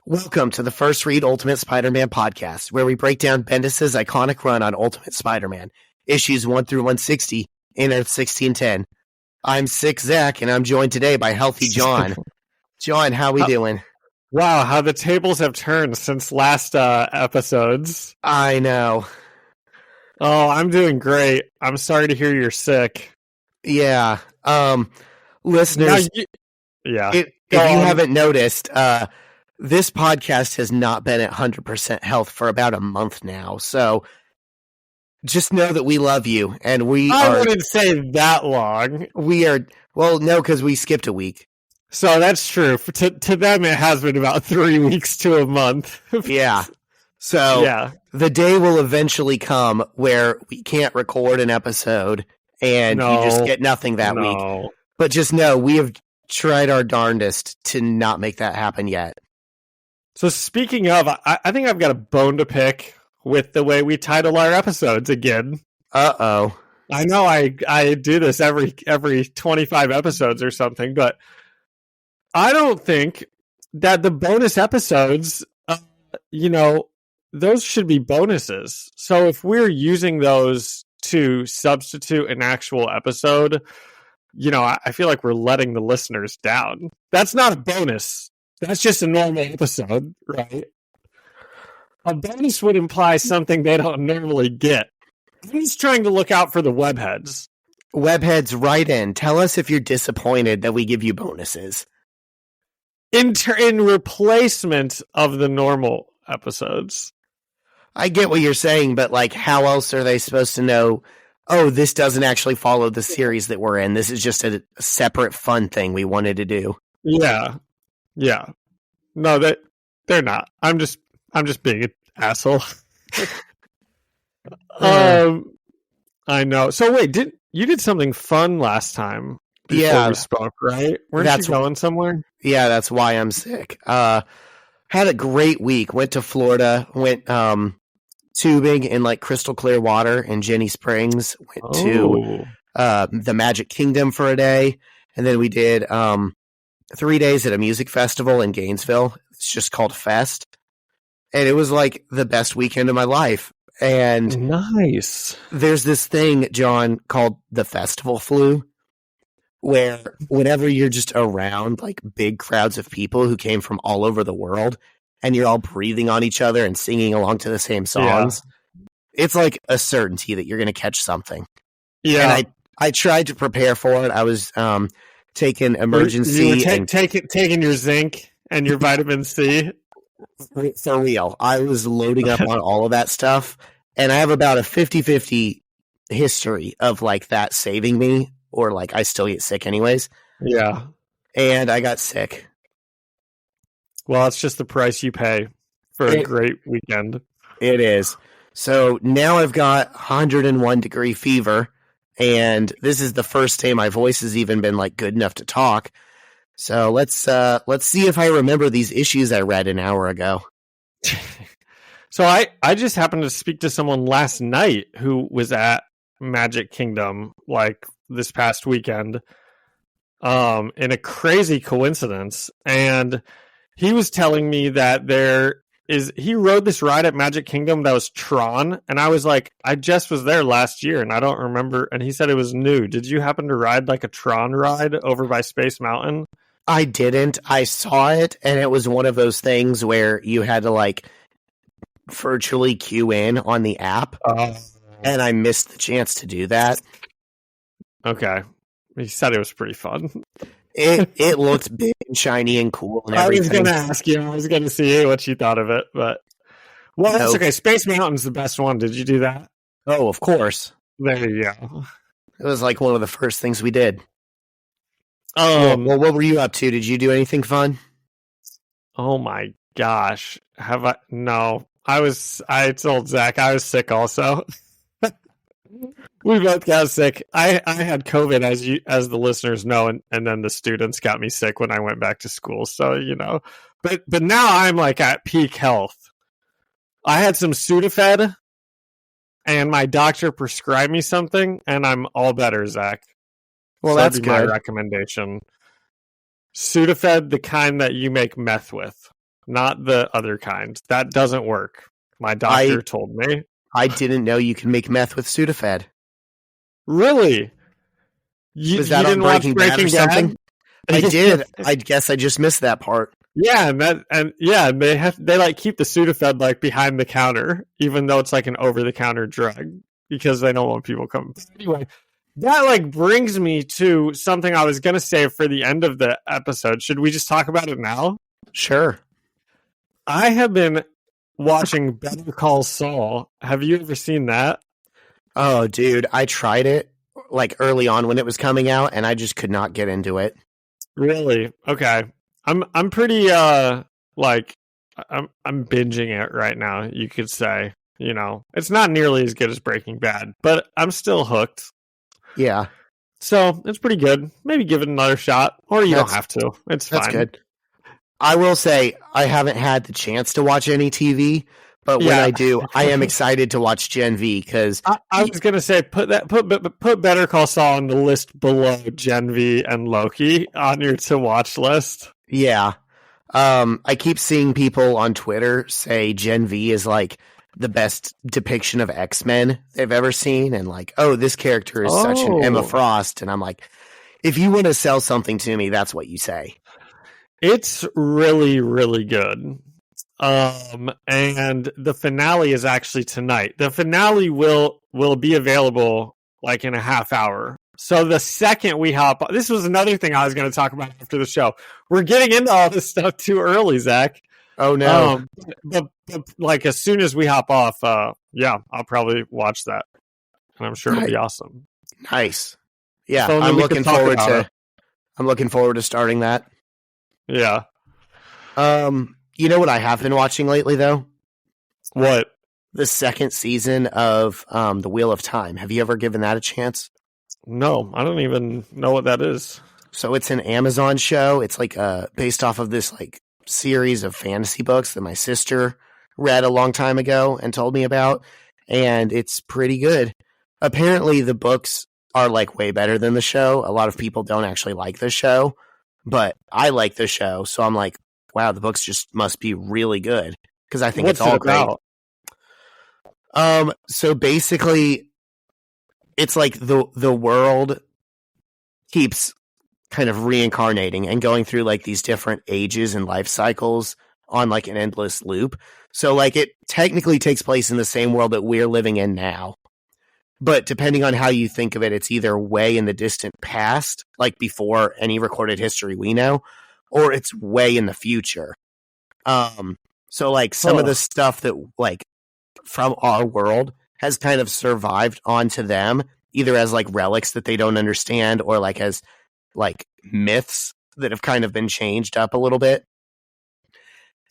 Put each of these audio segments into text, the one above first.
Welcome to the First Read Ultimate Spider-Man podcast, where we break down Bendis' iconic run on Ultimate Spider-Man, issues 1 through 160 in Earth 1610. I'm Sick Zach, and I'm joined today by Healthy John. John, how we doing? Wow, how the tables have turned since last episodes. I know. Oh, I'm doing great. I'm sorry to hear you're sick. Yeah. Listeners, if you haven't noticed, this podcast has not been at 100% health for about a month now, so just know that we love you, and I wouldn't say that long. No, because we skipped a week. So that's true. To them, it has been about 3 weeks to a month. Yeah. So yeah. The day will eventually come where we can't record an episode, and you just get nothing that week. But just know, we have tried our darndest to not make that happen yet. So speaking of, I think I've got a bone to pick with the way we title our episodes again. Uh-oh. I know I do this every 25 episodes or something, but I don't think that the bonus episodes, those should be bonuses. So if we're using those to substitute an actual episode, I feel like we're letting the listeners down. That's not a bonus. That's just a normal episode, right? A bonus would imply something they don't normally get. I'm just trying to look out for the webheads. Webheads, write in. Tell us if you're disappointed that we give you bonuses. In replacement of the normal episodes. I get what you're saying, but how else are they supposed to know, oh, this doesn't actually follow the series that we're in. This is just a separate fun thing we wanted to do. Yeah. Yeah. No, they're not. I'm just being an asshole. I know. So wait, you did something fun last time before we spoke, right? Weren't you going somewhere? Yeah, that's why I'm sick. Had a great week. Went to Florida, went tubing in crystal clear water in Jenny Springs, went to the Magic Kingdom for a day, and then we did 3 days at a music festival in Gainesville. It's just called Fest. And it was the best weekend of my life. And nice. There's this thing, John, called the festival flu, where whenever you're just around big crowds of people who came from all over the world and you're all breathing on each other and singing along to the same songs, it's a certainty that you're going to catch something. Yeah. And I tried to prepare for it. I was taking emergency. You were taking your zinc and your vitamin C. For real. I was loading up on all of that stuff, and I have about a 50-50 history of that saving me, or I still get sick anyways. Yeah. And I got sick. Well, it's just the price you pay for a great weekend. It is. So now I've got 101 degree fever, and this is the first day my voice has even been good enough to talk. So let's see if I remember these issues I read an hour ago. So I just happened to speak to someone last night who was at Magic Kingdom this past weekend, in a crazy coincidence, and he was telling me that he rode this ride at Magic Kingdom that was Tron, and I was I just was there last year and I don't remember, and he said it was new. Did you happen to ride a Tron ride over by Space Mountain? I didn't. I saw it, and it was one of those things where you had to virtually queue in on the app, and I missed the chance to do that. Okay. He said it was pretty fun. It looked big and shiny and cool and everything. I was going to ask you. I was going to see what you thought of it, but that's okay. Space Mountain's the best one. Did you do that? Oh, of course. There you go. It was one of the first things we did. Well, what were you up to? Did you do anything fun? Oh my gosh. Have I? No. I told Zach I was sick also. We both got sick. I had COVID, as the listeners know, and then the students got me sick when I went back to school. So, but now I'm at peak health. I had some Sudafed, and my doctor prescribed me something, and I'm all better, Zach. Well, so that's good. My recommendation. Sudafed, the kind that you make meth with. not the other kind. That doesn't work. My doctor told me. I didn't know you can make meth with Sudafed. Really? Was that on Breaking Bad or something? I did. I guess I just missed that part. Yeah, they like keep the Sudafed like behind the counter, even though it's like an over-the-counter drug, because they don't want people coming. Anyway, that like brings me to something I was gonna say for the end of the episode. Should we just talk about it now? Sure. I have been watching Better Call Saul. Have you ever seen that? Oh, dude, I tried it like early on when it was coming out, and I just could not get into it. Really? Okay. I'm pretty I'm binging it right now, you could say. You know, it's not nearly as good as Breaking Bad, but I'm still hooked. Yeah. So it's pretty good. Maybe give it another shot, or you don't have to. It's fine. That's good. I will say I haven't had the chance to watch any TV, but when I do, I am excited to watch Gen V because I was gonna say put Better Call Saul on the list below Gen V and Loki on your to watch list. Yeah. I keep seeing people on Twitter say Gen V is like the best depiction of X-Men they've ever seen, and like, oh, this character is such an Emma Frost, and I'm like, if you want to sell something to me, that's what you say. It's really, really good. And the finale is actually tonight. The finale will be available like in a half hour. So the second we hop on, this was another thing I was going to talk about after the show. We're getting into all this stuff too early, Zach. Oh no. But like as soon as we hop off, I'll probably watch that. And I'm sure it'll be awesome. Nice. Yeah, so I'm looking forward to starting that. Yeah. You know what I have been watching lately though? What? The second season of The Wheel of Time. Have you ever given that a chance? No, I don't even know what that is. So it's an Amazon show. It's like based off of this like series of fantasy books that my sister read a long time ago and told me about, and it's pretty good. Apparently the books are like way better than the show. A lot of people don't actually like the show, but I like the show, so I'm like, wow, the books just must be really good because I think it's all great. So basically it's like the world keeps kind of reincarnating and going through like these different ages and life cycles on like an endless loop. So like it technically takes place in the same world that we're living in now. But depending on how you think of it, it's either way in the distant past, like before any recorded history we know, or it's way in the future. So like some of the stuff that like from our world has kind of survived onto them, either as like relics that they don't understand or like as like myths that have kind of been changed up a little bit.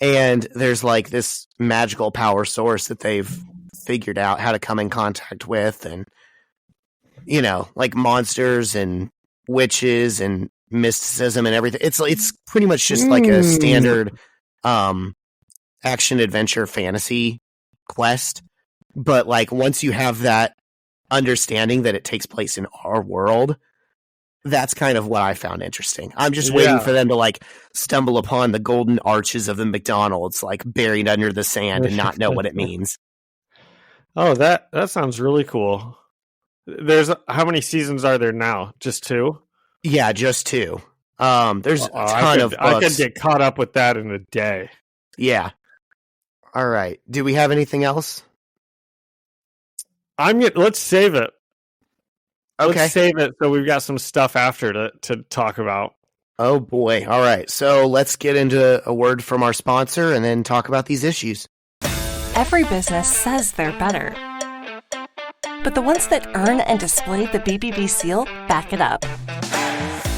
And there's like this magical power source that they've figured out how to come in contact with, and you know, like monsters and witches and mysticism and everything. It's pretty much just like a standard action adventure fantasy quest. But like once you have that understanding that it takes place in our world, that's kind of what I found interesting. I'm just waiting for them to like stumble upon the golden arches of the McDonald's like buried under the sand and not know what it means. Oh, that sounds really cool. There's how many seasons are there now? Just 2? Yeah, just 2. There's a ton of books. I could get caught up with that in a day. Yeah. All right. Do we have anything else? Let's save it. Okay. Let's save it so we've got some stuff after to talk about. Oh boy. All right. So let's get into a word from our sponsor and then talk about these issues. Every business says they're better, but the ones that earn and display the BBB seal back it up.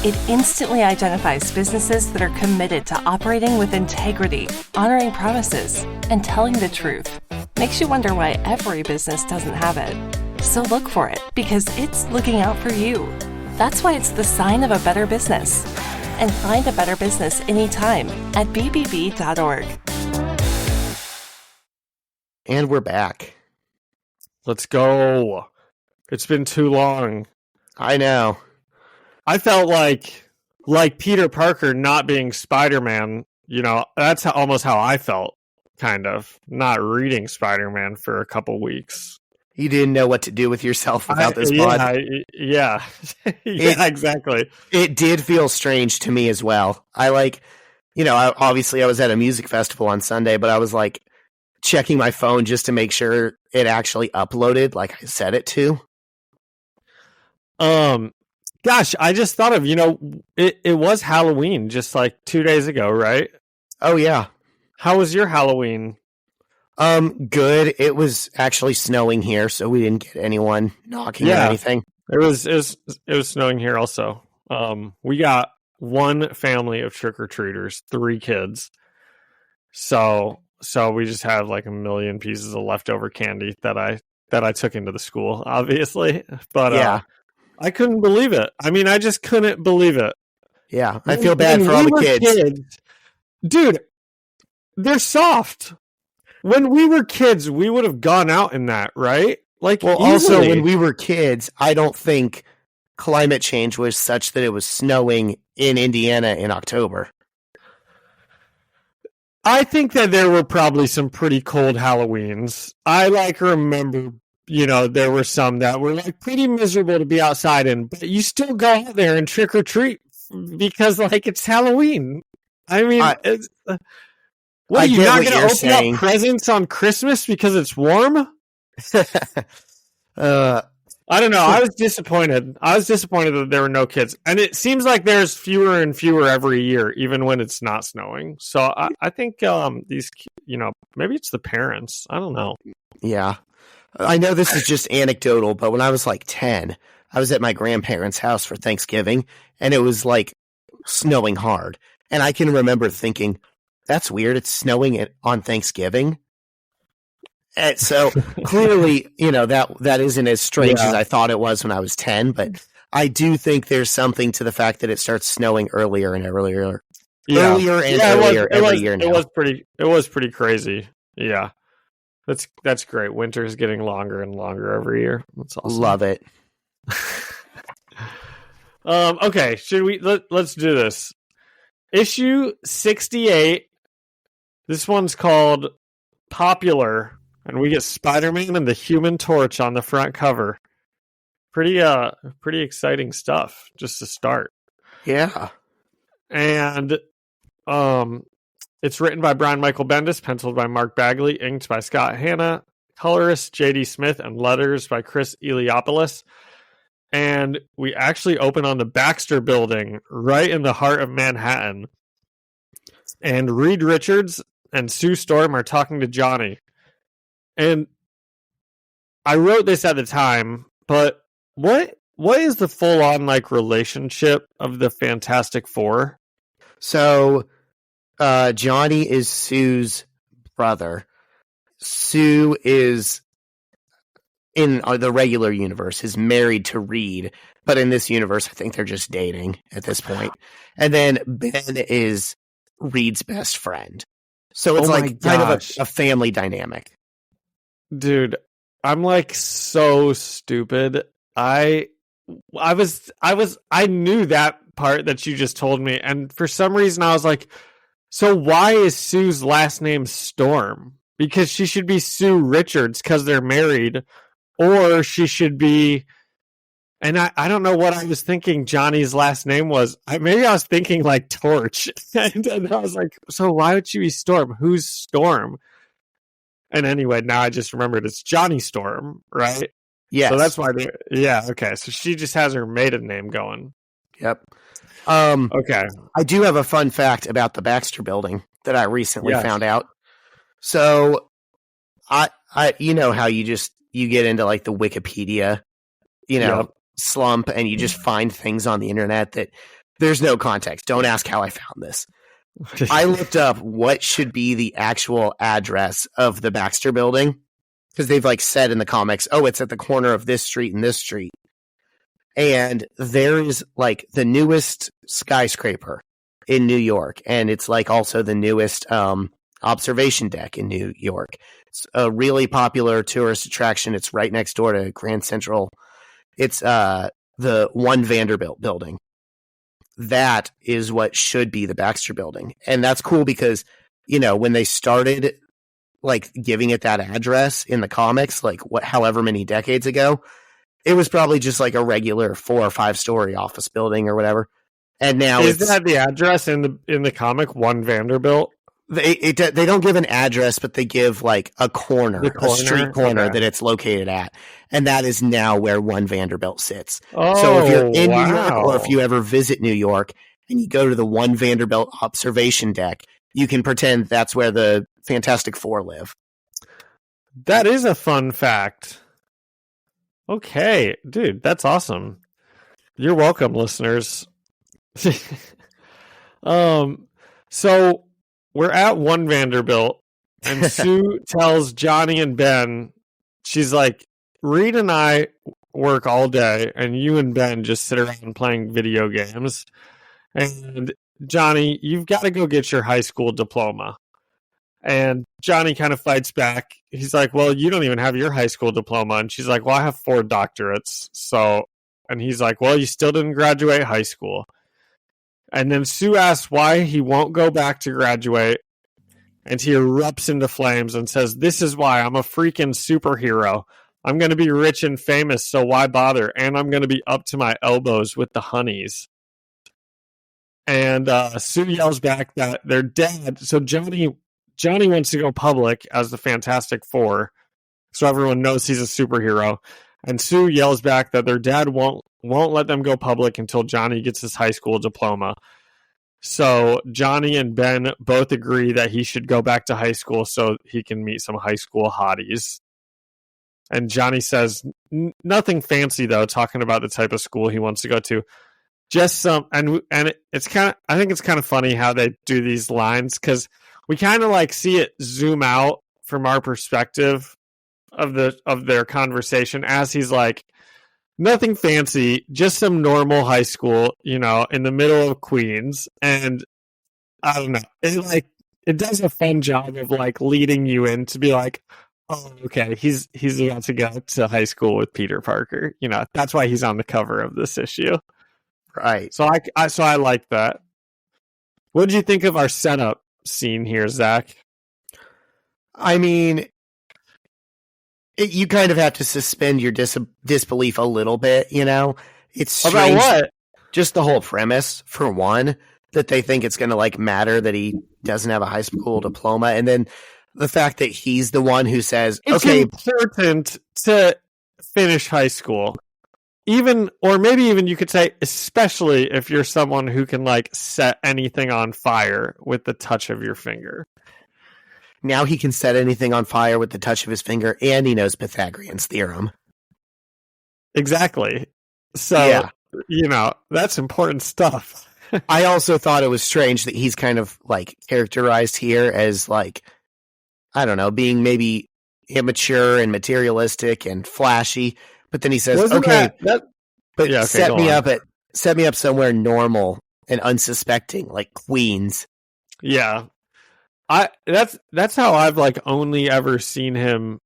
It instantly identifies businesses that are committed to operating with integrity, honoring promises, and telling the truth. Makes you wonder why every business doesn't have it. So look for it, because it's looking out for you. That's why it's the sign of a better business. And find a better business anytime at bbb.org. And we're back. Let's go. It's been too long. I know. I felt like Peter Parker not being Spider-Man that's almost how I felt, kind of, not reading Spider-Man for a couple weeks. You didn't know what to do with yourself without this pod. Yeah, exactly. It did feel strange to me as well. Obviously I was at a music festival on Sunday, but I was like checking my phone just to make sure it actually uploaded like I said it to. Gosh, I just thought of, it was Halloween just like 2 days ago, right? Oh yeah. How was your Halloween? Good. It was actually snowing here, so we didn't get anyone knocking or anything. It was snowing here also. We got one family of trick-or-treaters, 3 kids. So we just had like a million pieces of leftover candy that I took into the school, obviously. But I couldn't believe it. I mean, I just couldn't believe it. Yeah, I feel bad for all the kids. Dude, they're soft. When we were kids, we would have gone out in that, right? Like, also when we were kids, I don't think climate change was such that it was snowing in Indiana in October. I think that there were probably some pretty cold Halloweens. I remember, there were some that were like pretty miserable to be outside in, but you still go out there and trick or treat because it's Halloween. I mean, what, are you not going to open up presents on Christmas because it's warm? I don't know. I was disappointed. That there were no kids. And it seems like there's fewer and fewer every year, even when it's not snowing. So I think these, maybe it's the parents. I don't know. Yeah. I know this is just anecdotal, but when I was like 10, I was at my grandparents' house for Thanksgiving, and it was like snowing hard. And I can remember thinking, that's weird. It's snowing on Thanksgiving. And so clearly, that isn't as strange as I thought it was when I was 10, but I do think there's something to the fact that it starts snowing earlier and earlier. Earlier every year now. It was pretty crazy. Yeah. That's great. Winter is getting longer and longer every year. That's awesome. Love it. Okay, let's do this. Issue 68. This one's called Popular, and we get Spider-Man and the Human Torch on the front cover. Pretty exciting stuff just to start. Yeah. And it's written by Brian Michael Bendis, penciled by Mark Bagley, inked by Scott Hanna, colorist J.D. Smith, and letters by Chris Eliopoulos. And we actually open on the Baxter Building, right in the heart of Manhattan. And Reed Richards and Sue Storm are talking to Johnny. And I wrote this at the time, but what is the full-on relationship of the Fantastic Four? So Johnny is Sue's brother. Sue is, in the regular universe, is married to Reed, but in this universe, I think they're just dating at this point. And then Ben is Reed's best friend. So it's kind of a family dynamic. Dude, I'm so stupid. I knew that part that you just told me, and for some reason I was like, so why is Sue's last name Storm? Because she should be Sue Richards because they're married, or she should be, and I don't know what I was thinking Johnny's last name was. Maybe I was thinking Torch. and I was like, so why would she be Storm? Who's Storm? And anyway, now I just remembered it's Johnny Storm, right? Yeah. So that's why okay. So she just has her maiden name going. Yep. Okay. I do have a fun fact about the Baxter Building that I recently found out. So I you know how you get into the Wikipedia, slump, and you just find things on the internet that there's no context. Don't ask how I found this. I looked up what should be the actual address of the Baxter Building, because they've said in the comics, oh, it's at the corner of this street and this street. And there's the newest skyscraper in New York, and it's also the newest observation deck in New York. It's a really popular tourist attraction. It's right next door to Grand Central. It's the One Vanderbilt building. that is what should be the Baxter Building. And that's cool because, when they started like giving it that address in the comics, like however many decades ago, it was probably just like a regular 4 or 5 story office building or whatever. And now is that the address in the comic, 1 Vanderbilt? They don't give an address, but they give like a street corner that it's located at. And that is now where 1 Vanderbilt sits. So if you're in New York, or if you ever visit New York and you go to the 1 Vanderbilt observation deck, you can pretend that's where the Fantastic Four live. That is a fun fact. Okay, dude, that's awesome. You're welcome, listeners. So we're at 1 Vanderbilt, and Sue tells Johnny and Ben, she's like, Reed and I work all day, and you and Ben just sit around playing video games. And Johnny, you've got to go get your high school diploma. And Johnny kind of fights back. He's like, well, you don't even have your high school diploma. And she's like, well, I have 4 doctorates. And he's like, well, you still didn't graduate high school. And then Sue asks why he won't go back to graduate. And he erupts into flames and says, this is why I'm a freaking superhero. I'm going to be rich and famous, so why bother? And I'm going to be up to my elbows with the honeys. And Sue yells back that their dad... So Johnny wants to go public as the Fantastic Four, so everyone knows he's a superhero. And Sue yells back that their dad won't let them go public until Johnny gets his high school diploma. So Johnny and Ben both agree that he should go back to high school so he can meet some high school hotties. And Johnny says nothing fancy though, talking about the type of school he wants to go to. Just some, and it's kind of, I think it's kind of funny how they do these lines, because we kind of like see it zoom out from our perspective of their conversation as he's like, nothing fancy, just some normal high school, in the middle of Queens. And I don't know, it does a fun job of like leading you in to be like, oh, okay, he's about to go to high school with Peter Parker. That's why he's on the cover of this issue. Right. So I like that. What did you think of our setup scene here, Zach? I mean, you kind of have to suspend your disbelief a little bit, It's strange. About what? Just the whole premise, for one, that they think it's going to like matter that he doesn't have a high school diploma, and then the fact that he's the one who says, it's okay, important to finish high school. Even, or maybe even you could say, especially if you're someone who can like set anything on fire with the touch of your finger. Now he can set anything on fire with the touch of his finger, and he knows Pythagorean's theorem. Exactly. So, yeah. That's important stuff. I also thought it was strange that he's kind of like characterized here as like, I don't know, being maybe immature and materialistic and flashy. But then he says, set me up somewhere normal and unsuspecting, like Queens. Yeah. That's how I've like only ever seen him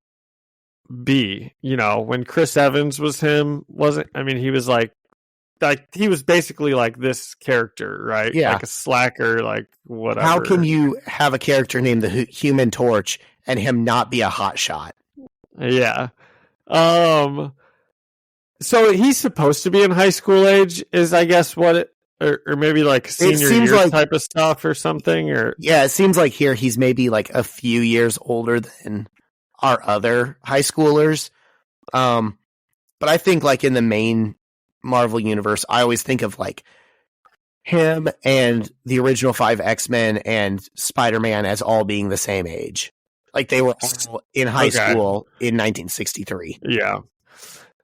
be. When Chris Evans was him, he was like he was basically like this character, right? Yeah. Like a slacker, like whatever. How can you have a character named the Human Torch and him not be a hotshot? Yeah. So he's supposed to be in high school age, is I guess what or maybe like senior year type of stuff or something, or yeah, it seems like here he's maybe like a few years older than our other high schoolers. But I think like in the main Marvel universe, I always think of like him and the original 5 X-Men and Spider-Man as all being the same age. Like they were all in high school in 1963. Yeah.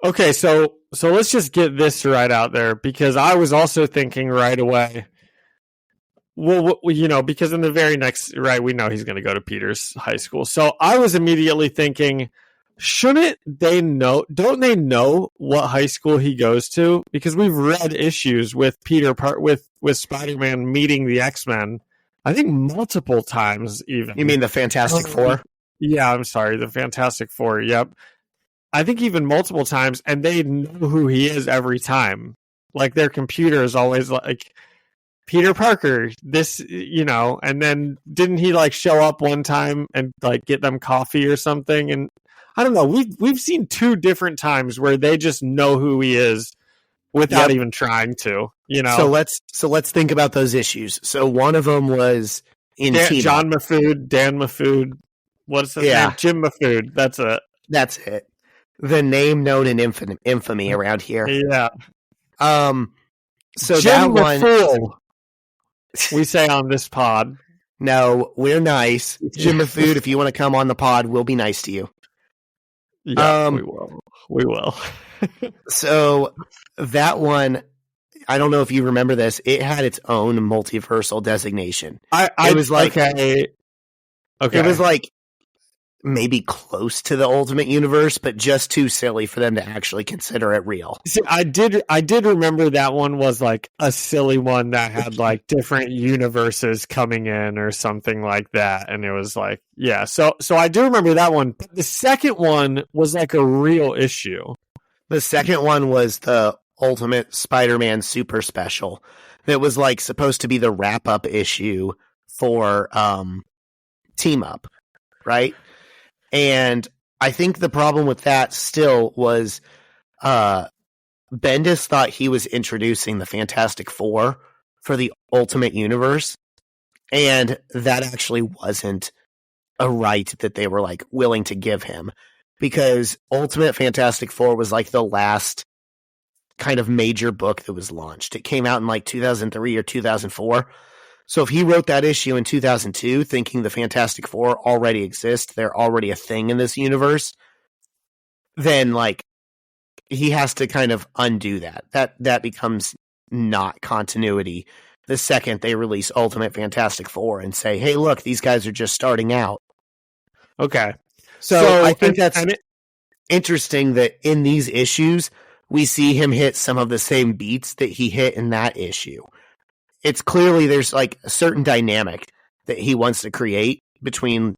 Okay, so let's just get this right out there, because I was also thinking right away, well, because in the very next, right, we know he's going to go to Peter's high school. So I was immediately thinking, don't they know what high school he goes to? Because we've read issues with with Spider-Man meeting the X-Men, I think multiple times even. You mean the Fantastic Four? Yeah, I'm sorry, the Fantastic Four, yep. I think even multiple times, and they know who he is every time. Like their computer is always like, Peter Parker, this, and then didn't he like show up one time and like get them coffee or something? And I don't know. We've seen 2 different times where they just know who he is without even trying to, So let's think about those issues. So one of them was in John Mafood, Dan Mafood. What's his name? Jim Mafood. That's it. That's it. The name known in infamy around here. Yeah. So Jim that one, Mafood, we say on this pod. No, we're nice. Jim Mafood, if you want to come on the pod, we'll be nice to you. Yeah, we will. We will. So that one, I don't know if you remember this. It had its own multiversal designation. It was like okay. It was like maybe close to the Ultimate Universe, but just too silly for them to actually consider it real. See, I did remember that one was like a silly one that had like different universes coming in or something like that, and it was like, yeah. So I do remember that one. But the second one was like a real issue. The second one was the Ultimate Spider-Man Super Special. That was like supposed to be the wrap-up issue for Team Up, right? And I think the problem with that still was Bendis thought he was introducing the Fantastic Four for the Ultimate Universe, and that actually wasn't a right that they were like willing to give him, because Ultimate Fantastic Four was like the last kind of major book that was launched. It came out in like 2003 or 2004. So if he wrote that issue in 2002 thinking the Fantastic Four already exist, they're already a thing in this universe, then like he has to kind of undo that. That becomes not continuity the second they release Ultimate Fantastic Four and say, hey, look, these guys are just starting out. Okay. So I think that's interesting that in these issues, we see him hit some of the same beats that he hit in that issue. It's clearly there's like a certain dynamic that he wants to create between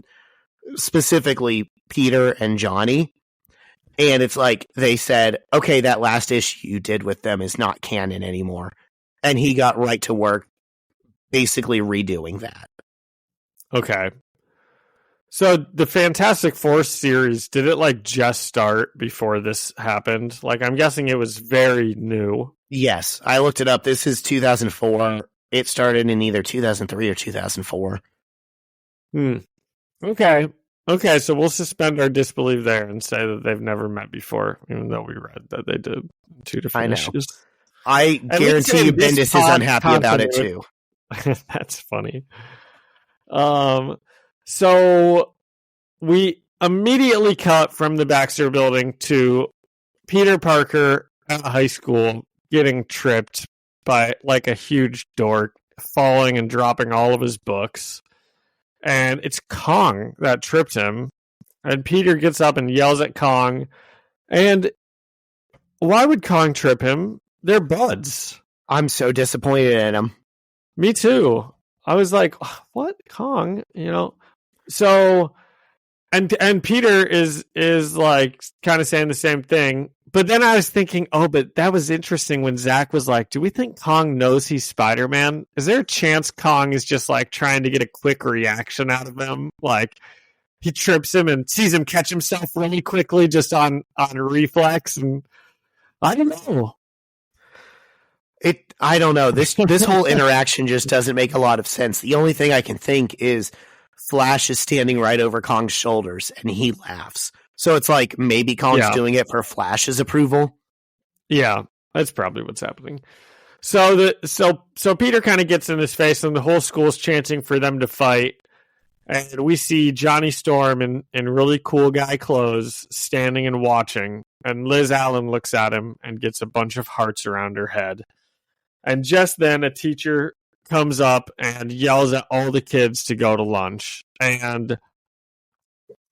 specifically Peter and Johnny. And it's like they said, okay, that last issue you did with them is not canon anymore. And he got right to work basically redoing that. Okay. So the Fantastic Four series, did it like just start before this happened? Like I'm guessing it was very new. Yes, I looked it up. This is 2004. It started in either 2003 or 2004. Okay, so we'll suspend our disbelief there and say that they've never met before, even though we read that they did 2 different issues. I guarantee you Bendis is unhappy about it too. That's funny. So we immediately cut from the Baxter Building to Peter Parker at high school getting tripped by like a huge dork, falling and dropping all of his books. And it's Kong that tripped him. And Peter gets up and yells at Kong. And why would Kong trip him? They're buds. I'm so disappointed in him. Me too. I was like, what? Kong? So and Peter is like kind of saying the same thing. But then I was thinking, but that was interesting when Zach was like, do we think Kong knows he's Spider-Man? Is there a chance Kong is just like trying to get a quick reaction out of him? Like he trips him and sees him catch himself really quickly just on a reflex. And I don't know. I don't know. This whole interaction just doesn't make a lot of sense. The only thing I can think is Flash is standing right over Kong's shoulders and he laughs. So it's like maybe Kong's doing it for Flash's approval. Yeah, that's probably what's happening. So Peter kind of gets in his face, and the whole school's chanting for them to fight. And we see Johnny Storm in really cool guy clothes standing and watching. And Liz Allen looks at him and gets a bunch of hearts around her head. And just then, a teacher comes up and yells at all the kids to go to lunch. And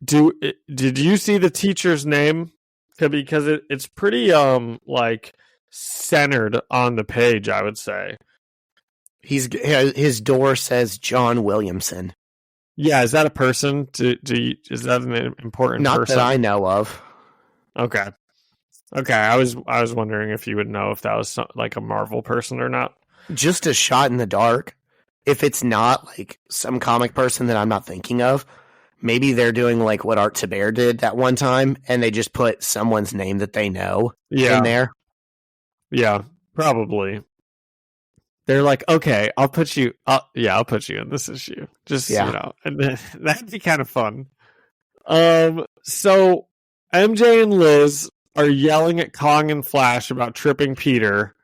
did you see the teacher's name? Because it's pretty like centered on the page, I would say. His door says John Williamson. Yeah, is that a person? Is that an important Not person? Not that I know of. Okay. I was wondering if you would know if that was like a Marvel person or not. just a shot in the dark. If it's not like some comic person that I'm not thinking of, maybe they're doing like what Art Taber did that one time, and they just put someone's name that they know in there. Yeah, probably. They're like, okay, I'll put you in this issue. Just, and that'd be kind of fun. So MJ and Liz are yelling at Kong and Flash about tripping Peter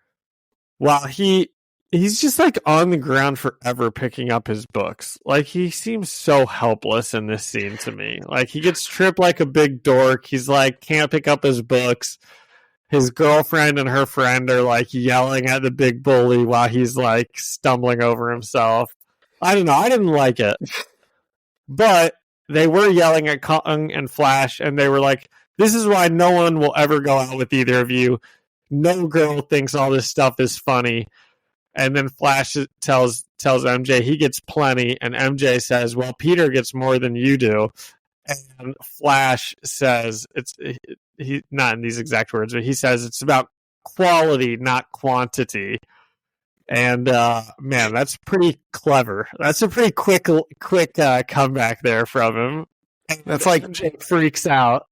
while he's just like on the ground forever picking up his books. Like, he seems so helpless in this scene to me. Like, he gets tripped like a big dork. He's like, can't pick up his books. His girlfriend and her friend are like yelling at the big bully while he's like stumbling over himself. I don't know. I didn't like it. But they were yelling at Kong and Flash, and they were like, this is why no one will ever go out with either of you. No girl thinks all this stuff is funny. And then Flash tells MJ he gets plenty, and MJ says, well, Peter gets more than you do. And Flash says, he not in these exact words, but he says it's about quality, not quantity. And man, that's pretty clever. That's a pretty quick comeback there from him. And that's like MJ freaks out.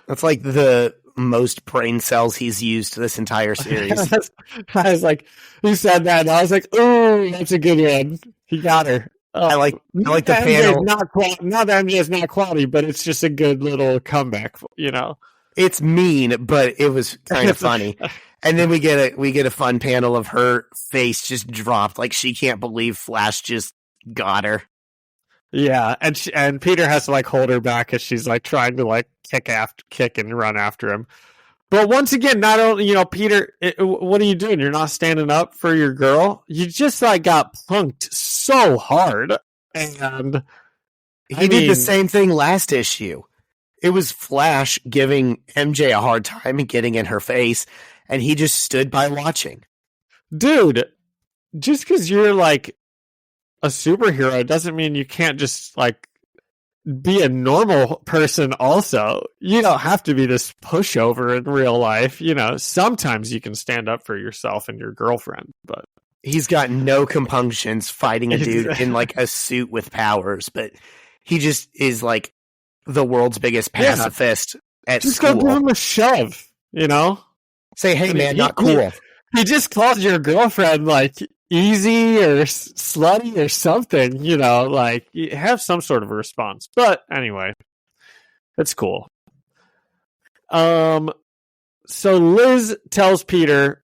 That's like the most brain cells he's used this entire series. I was like, he said that, and I was like, "Ooh, that's a good one. He got her." I like the panel. Not that MJ is not quality, but it's just a good little comeback. It's mean, but it was kind of funny. And then we get a fun panel of her face just dropped, like she can't believe Flash just got her. Yeah, and Peter has to like hold her back as she's like trying to like kick and run after him. But once again, not only Peter, what are you doing? You're not standing up for your girl. You just like got punked so hard, and he did the same thing last issue. It was Flash giving MJ a hard time and getting in her face, and he just stood by watching. Dude, just because you're like a superhero doesn't mean you can't just like be a normal person also. You don't have to be this pushover in real life. Sometimes you can stand up for yourself and your girlfriend, but he's got no compunctions fighting a dude in like a suit with powers, but he just is like the world's biggest pacifist at just school. Go give him a shove, Say, hey man, not cool. He just called your girlfriend like easy or slutty or something, like you have some sort of a response. But anyway, it's cool. So Liz tells Peter,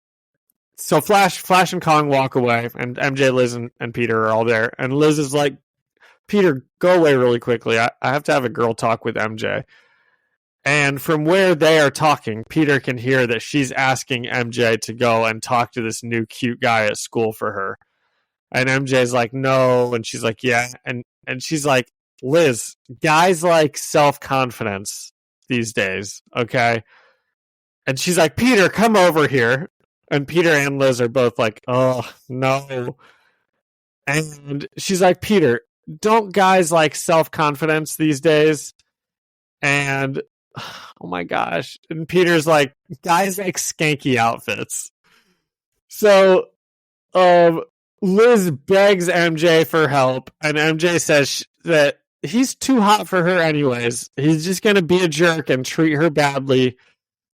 so Flash and Kong walk away, and MJ, Liz, and Peter are all there. And Liz is like, Peter, go away really quickly. I have to have a girl talk with MJ. And from where they are talking, Peter can hear that she's asking MJ to go and talk to this new cute guy at school for her. And MJ's like, no. And she's like, yeah. And she's like, Liz, guys like self-confidence these days, okay? And she's like, Peter, come over here. And Peter and Liz are both like, oh, no. And she's like, Peter, don't guys like self-confidence these days? And oh my gosh. And Peter's like, guys like skanky outfits. So Liz begs MJ for help, and MJ says that he's too hot for her anyways. He's just going to be a jerk and treat her badly.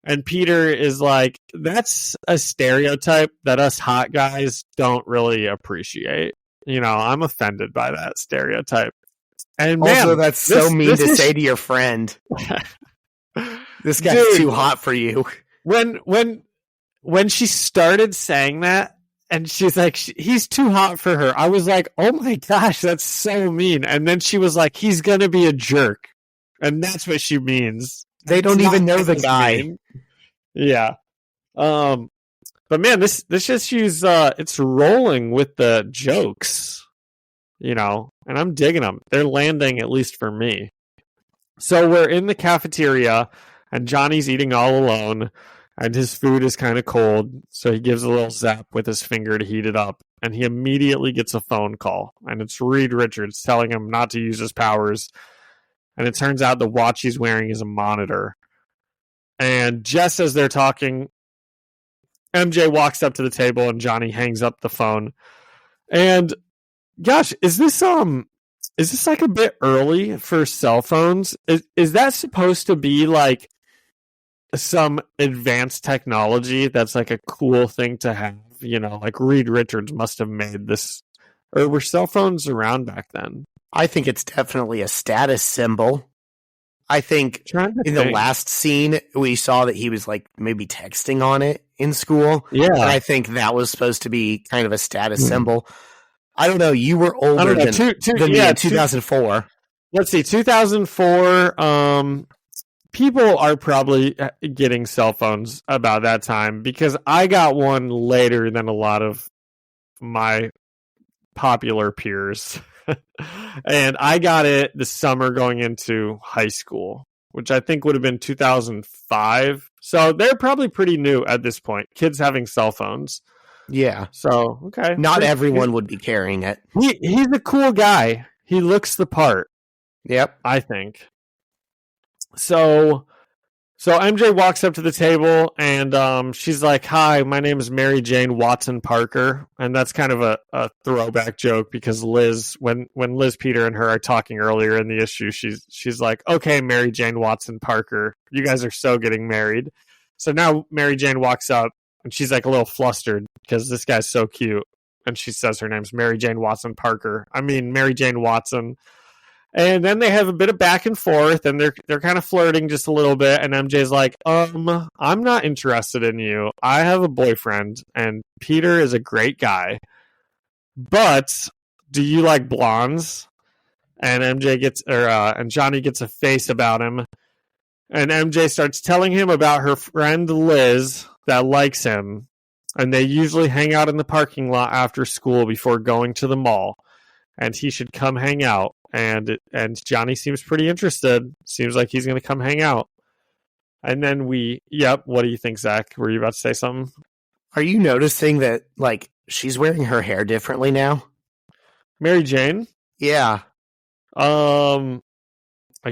And Peter is like, that's a stereotype that us hot guys don't really appreciate. I'm offended by that stereotype. And also, that's so mean to say to your friend. This guy's too hot for you. When she started saying that, and she's like, he's too hot for her, I was like, oh my gosh, that's so mean. And then she was like, he's gonna be a jerk, and that's what she means. They don't even know the guy. Mean. Yeah. But man, this issue's it's rolling with the jokes, and I'm digging them. They're landing, at least for me. So we're in the cafeteria, and Johnny's eating all alone, and his food is kind of cold, so he gives a little zap with his finger to heat it up, and he immediately gets a phone call, and it's Reed Richards telling him not to use his powers, and it turns out the watch he's wearing is a monitor. And just as they're talking, MJ walks up to the table and Johnny hangs up the phone. And gosh, is this like a bit early for cell phones? Is that supposed to be like some advanced technology that's like a cool thing to have? You know, like Reed Richards must have made this. Or were cell phones around back then? I think it's definitely a status symbol. I think in the last scene, we saw that he was like maybe texting on it in school. Yeah. And I think that was supposed to be kind of a status symbol. I don't know. You were older than me in 2004. Let's see. 2004. People are probably getting cell phones about that time because I got one later than a lot of my popular peers. And I got it the summer going into high school, which I think would have been 2005. So they're probably pretty new at this point. Kids having cell phones. Yeah. So, okay. Not everyone would be carrying it. He's a cool guy. He looks the part. Yep. I think. So MJ walks up to the table and she's like, "Hi, my name is Mary Jane Watson Parker." And that's kind of a throwback joke because Liz, when Liz, Peter, and her are talking earlier in the issue, she's like, "Okay, Mary Jane Watson Parker, you guys are so getting married." So now Mary Jane walks up and she's like a little flustered because this guy's so cute. And she says her name's Mary Jane Watson Parker. I mean, Mary Jane Watson. And then they have a bit of back and forth, and they're kind of flirting just a little bit. And MJ's like, I'm not interested in you. I have a boyfriend, and Peter is a great guy. But do you like blondes? And and Johnny gets a face about him. And MJ starts telling him about her friend Liz that likes him. And they usually hang out in the parking lot after school before going to the mall. And he should come hang out. And Johnny seems pretty interested. Seems like he's going to come hang out. And then what do you think, Zach? Were you about to say something? Are you noticing that, like, she's wearing her hair differently now? Mary Jane? Yeah. I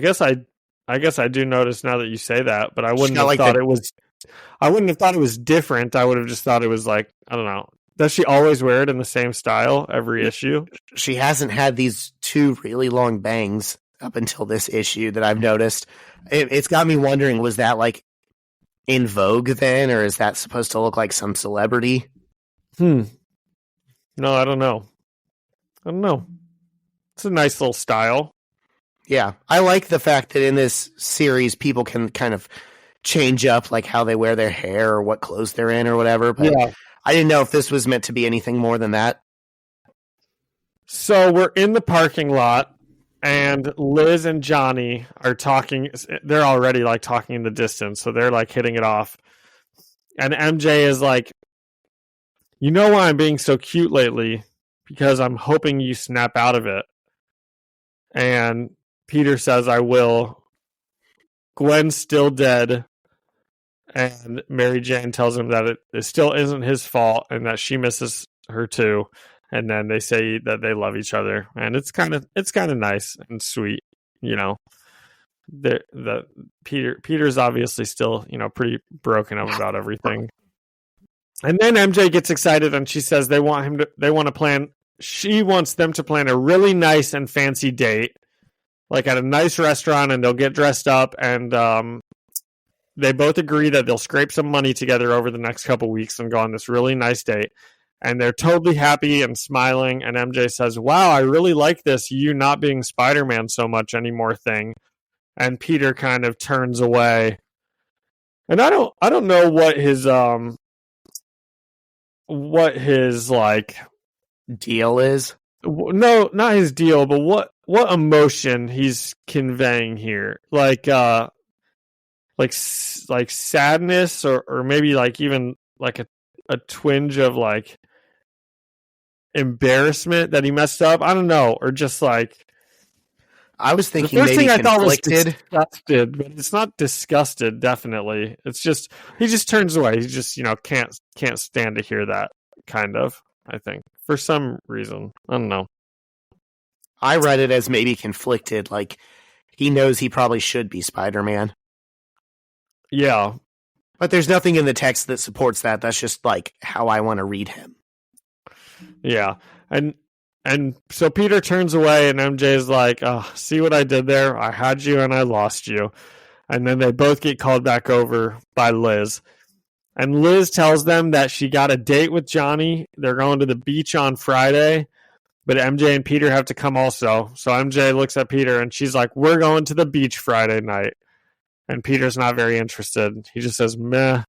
guess I do notice now that you say that, but I wouldn't have thought it was. I wouldn't have thought it was different. I would have just thought it was like, I don't know. Does she always wear it in the same style every issue? She hasn't had these two really long bangs up until this issue that I've noticed. It's got me wondering, was that like in vogue then, or is that supposed to look like some celebrity? No, I don't know. It's a nice little style. Yeah. I like the fact that in this series, people can kind of change up like how they wear their hair or what clothes they're in or whatever. But yeah. I didn't know if this was meant to be anything more than that. So we're in the parking lot, and Liz and Johnny are talking. They're already like talking in the distance, so they're like hitting it off. And MJ is like, "You know why I'm being so cute lately? Because I'm hoping you snap out of it." And Peter says, "I will." Gwen's still dead. And Mary Jane tells him that it still isn't his fault and that she misses her too. And then they say that they love each other, and it's kind of nice and sweet, you know. Peter's obviously still, you know, pretty broken up about everything. And then MJ gets excited and she says she wants them to plan a really nice and fancy date, like at a nice restaurant, and they'll get dressed up, and they both agree that they'll scrape some money together over the next couple weeks and go on this really nice date. And they're totally happy and smiling. And MJ says, "Wow, I really like this you not being Spider-Man so much anymore thing." And Peter kind of turns away. And I don't know what his like deal is. No, not his deal, but what emotion he's conveying here. Like sadness or maybe like even like a twinge of like embarrassment that he messed up. I don't know, or just like I was thinking the first maybe thing I thought was disgusted, but it's not disgusted. Definitely, it's just he just turns away. He just can't stand to hear that kind of. I think for some reason, I don't know. I read it as maybe conflicted, like he knows he probably should be Spider-Man. Yeah. But there's nothing in the text that supports that. That's just like how I want to read him. Yeah. And so Peter turns away and MJ is like, oh, see what I did there? I had you and I lost you. And then they both get called back over by Liz. And Liz tells them that she got a date with Johnny. They're going to the beach on Friday, but MJ and Peter have to come also. So MJ looks at Peter and she's like, we're going to the beach Friday night. And Peter's not very interested. He just says, meh.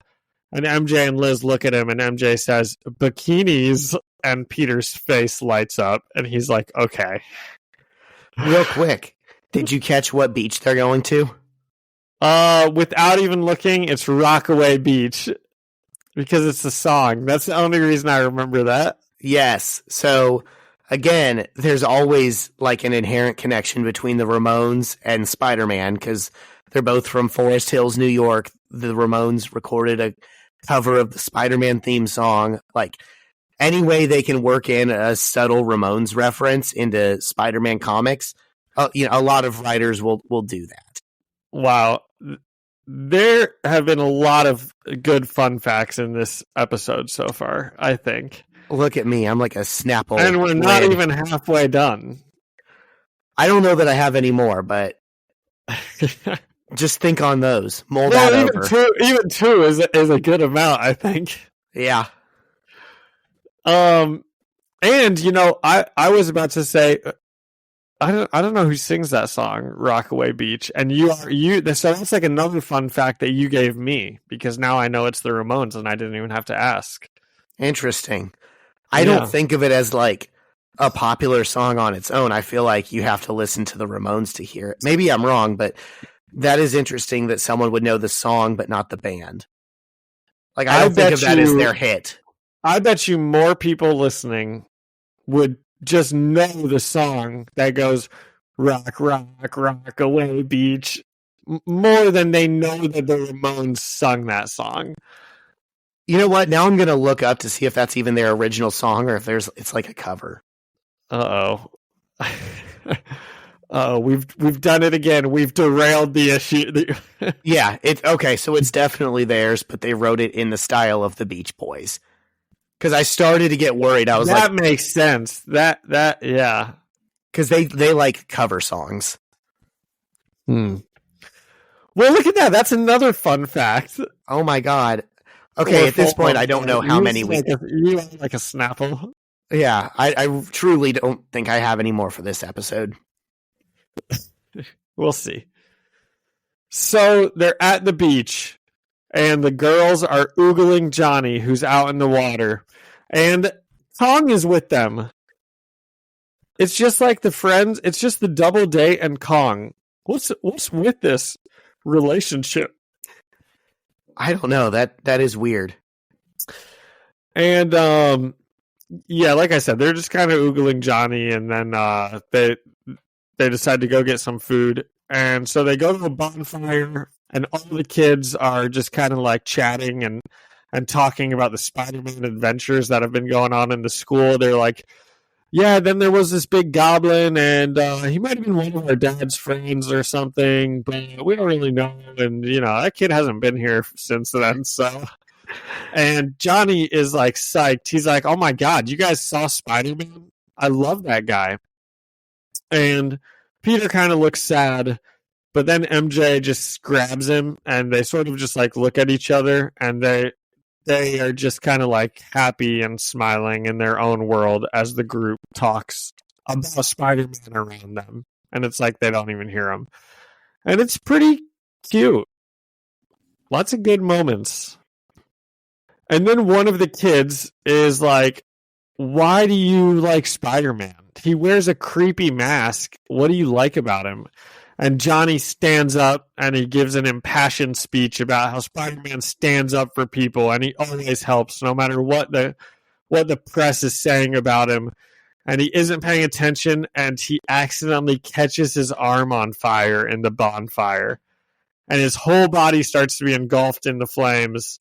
And MJ and Liz look at him and MJ says, bikinis. And Peter's face lights up and he's like, okay. Real quick, did you catch what beach they're going to? Without even looking, it's Rockaway Beach. Because it's a song. That's the only reason I remember that. Yes. So, again, there's always like an inherent connection between the Ramones and Spider-Man because they're both from Forest Hills, New York. The Ramones recorded a cover of the Spider-Man theme song. Like, any way they can work in a subtle Ramones reference into Spider-Man comics, a lot of writers will do that. Wow. There have been a lot of good fun facts in this episode so far, I think. Look at me. I'm like a Snapple. And we're not even halfway done. I don't know that I have any more, but just think on those. Mull that over. Even two is a good amount, I think. Yeah. And, I was about to say... I don't know who sings that song, Rockaway Beach. And so that's like another fun fact that you gave me because now I know it's the Ramones and I didn't even have to ask. Interesting. I don't think of it as like a popular song on its own. I feel like you have to listen to the Ramones to hear it. Maybe I'm wrong, but that is interesting that someone would know the song but not the band. Like I don't think of that as their hit. I bet you more people listening would just know the song that goes rock, rock, rock away beach more than they know that the Ramones sung that song. You know what? Now I'm going to look up to see if that's even their original song or if it's like a cover. Uh-oh. We've done it again. We've derailed the issue. Yeah, okay, so it's definitely theirs, but they wrote it in the style of the Beach Boys. Because I started to get worried. I was that makes sense. That yeah. Because they like cover songs. Well, look at that. That's another fun fact. Oh my god. Okay, at this point, I don't know how many we. You are like a Snapple. Yeah, I truly don't think I have any more for this episode. We'll see. So they're at the beach. And the girls are oogling Johnny, who's out in the water. And Kong is with them. It's just like the friends. It's just the double date and Kong. What's with this relationship? I don't know. That is weird. And like I said, they're just kind of oogling Johnny, and then they decide to go get some food. And so they go to a bonfire. And all the kids are just kind of like chatting and talking about the Spider-Man adventures that have been going on in the school. They're like, yeah, then there was this big goblin and he might have been one of our dad's friends or something, but we don't really know. And, that kid hasn't been here since then. So, and Johnny is like psyched. He's like, oh my God, you guys saw Spider-Man? I love that guy. And Peter kind of looks sad. But then MJ just grabs him, and they sort of just like look at each other, and they are just kind of like happy and smiling in their own world as the group talks about Spider-Man around them, and it's like they don't even hear him, and it's pretty cute. Lots of good moments. And then one of the kids is like, "Why do you like Spider-Man? He wears a creepy mask. What do you like about him?" And Johnny stands up and he gives an impassioned speech about how Spider-Man stands up for people and he always helps no matter what the press is saying about him. And he isn't paying attention and he accidentally catches his arm on fire in the bonfire. And his whole body starts to be engulfed in the flames.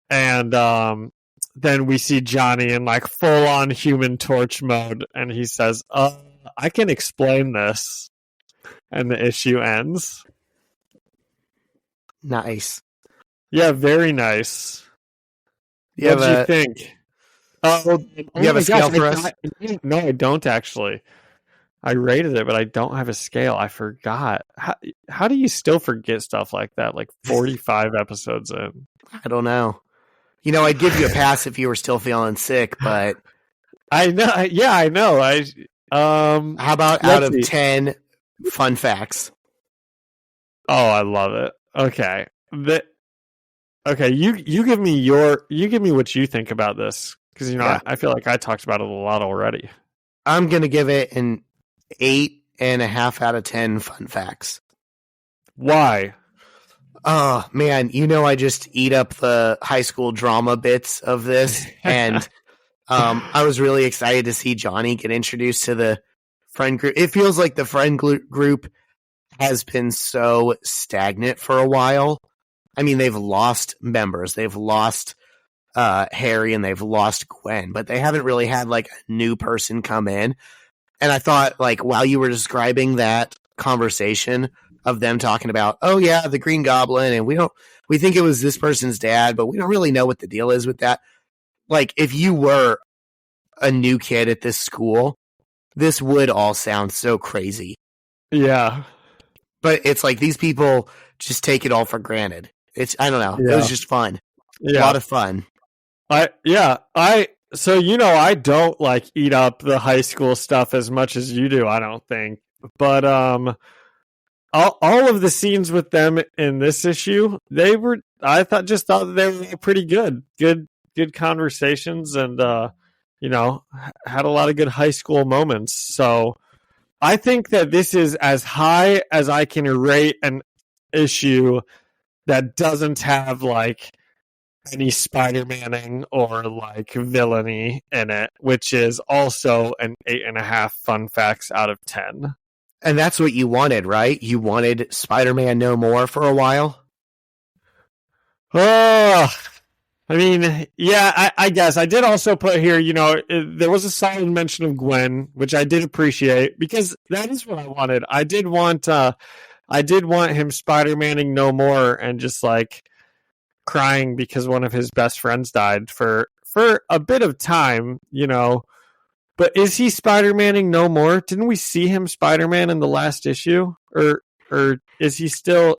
And then we see Johnny in like full-on Human Torch mode. And he says, I can explain this. And the issue ends. Nice. Yeah, very nice. You What have did you a think? Oh, you have a scale for us? No, I don't actually. I rated it, but I don't have a scale. I forgot. How do you still forget stuff like that? Like 45 episodes in. I don't know. I'd give you a pass if you were still feeling sick, but I know. Yeah, I know. how about out of 10 fun facts? Oh, I love it. Okay. Okay, you give me what you think about this, because Yeah. I feel like I talked about it a lot already. I'm gonna give it an 8.5 out of 10 fun facts. Why? Oh man, I just eat up the high school drama bits of this, and I was really excited to see Johnny get introduced to the friend group. It feels like the friend group has been so stagnant for a while. I mean, they've lost members, they've lost Harry, and they've lost Gwen, but they haven't really had like a new person come in. And I thought, like, while you were describing that conversation of them talking about, oh yeah, the Green Goblin, and we think it was this person's dad, but we don't really know what the deal is with that. Like, if you were a new kid at this school, this would all sound so crazy. Yeah. But it's like these people just take it all for granted. I don't know. Yeah. It was just fun. Yeah. A lot of fun. So, I don't like eat up the high school stuff as much as you do, I don't think. But all of the scenes with them in this issue, I thought they were pretty good. Good conversations, and had a lot of good high school moments. So I think that this is as high as I can rate an issue that doesn't have like any Spider-Manning or like villainy in it, which is also an 8.5 fun facts out of 10. And that's what you wanted, right? You wanted Spider-Man No More for a while? Oh, I mean, yeah, I guess. I did also put here, there was a solid mention of Gwen, which I did appreciate, because that is what I wanted. I did want him Spider-Manning No More and just like crying because one of his best friends died for a bit of time, But is he Spider-Manning no more? Didn't we see him Spider-Man in the last issue? Or has he still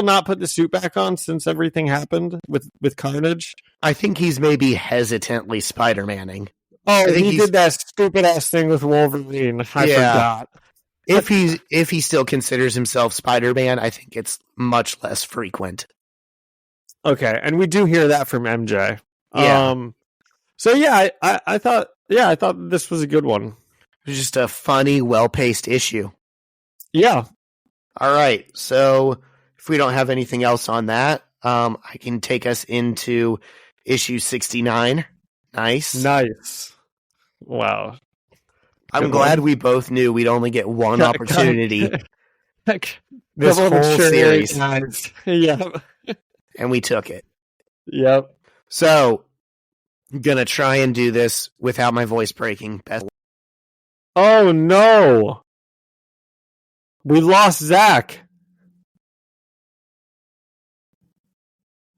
not put the suit back on since everything happened with Carnage? I think he's maybe hesitantly Spider-Manning. Oh, he did that stupid ass thing with Wolverine. I forgot. If he still considers himself Spider-Man, I think it's much less frequent. Okay, and we do hear that from MJ. Yeah. So yeah, I thought this was a good one. It was just a funny, well-paced issue. Yeah. All right. So if we don't have anything else on that, I can take us into issue 69. Nice. Wow. I'm glad we both knew we'd only get one opportunity this whole series. Yeah. And we took it. Yep. So I'm going to try and do this without my voice breaking. Oh, no. We lost Zach.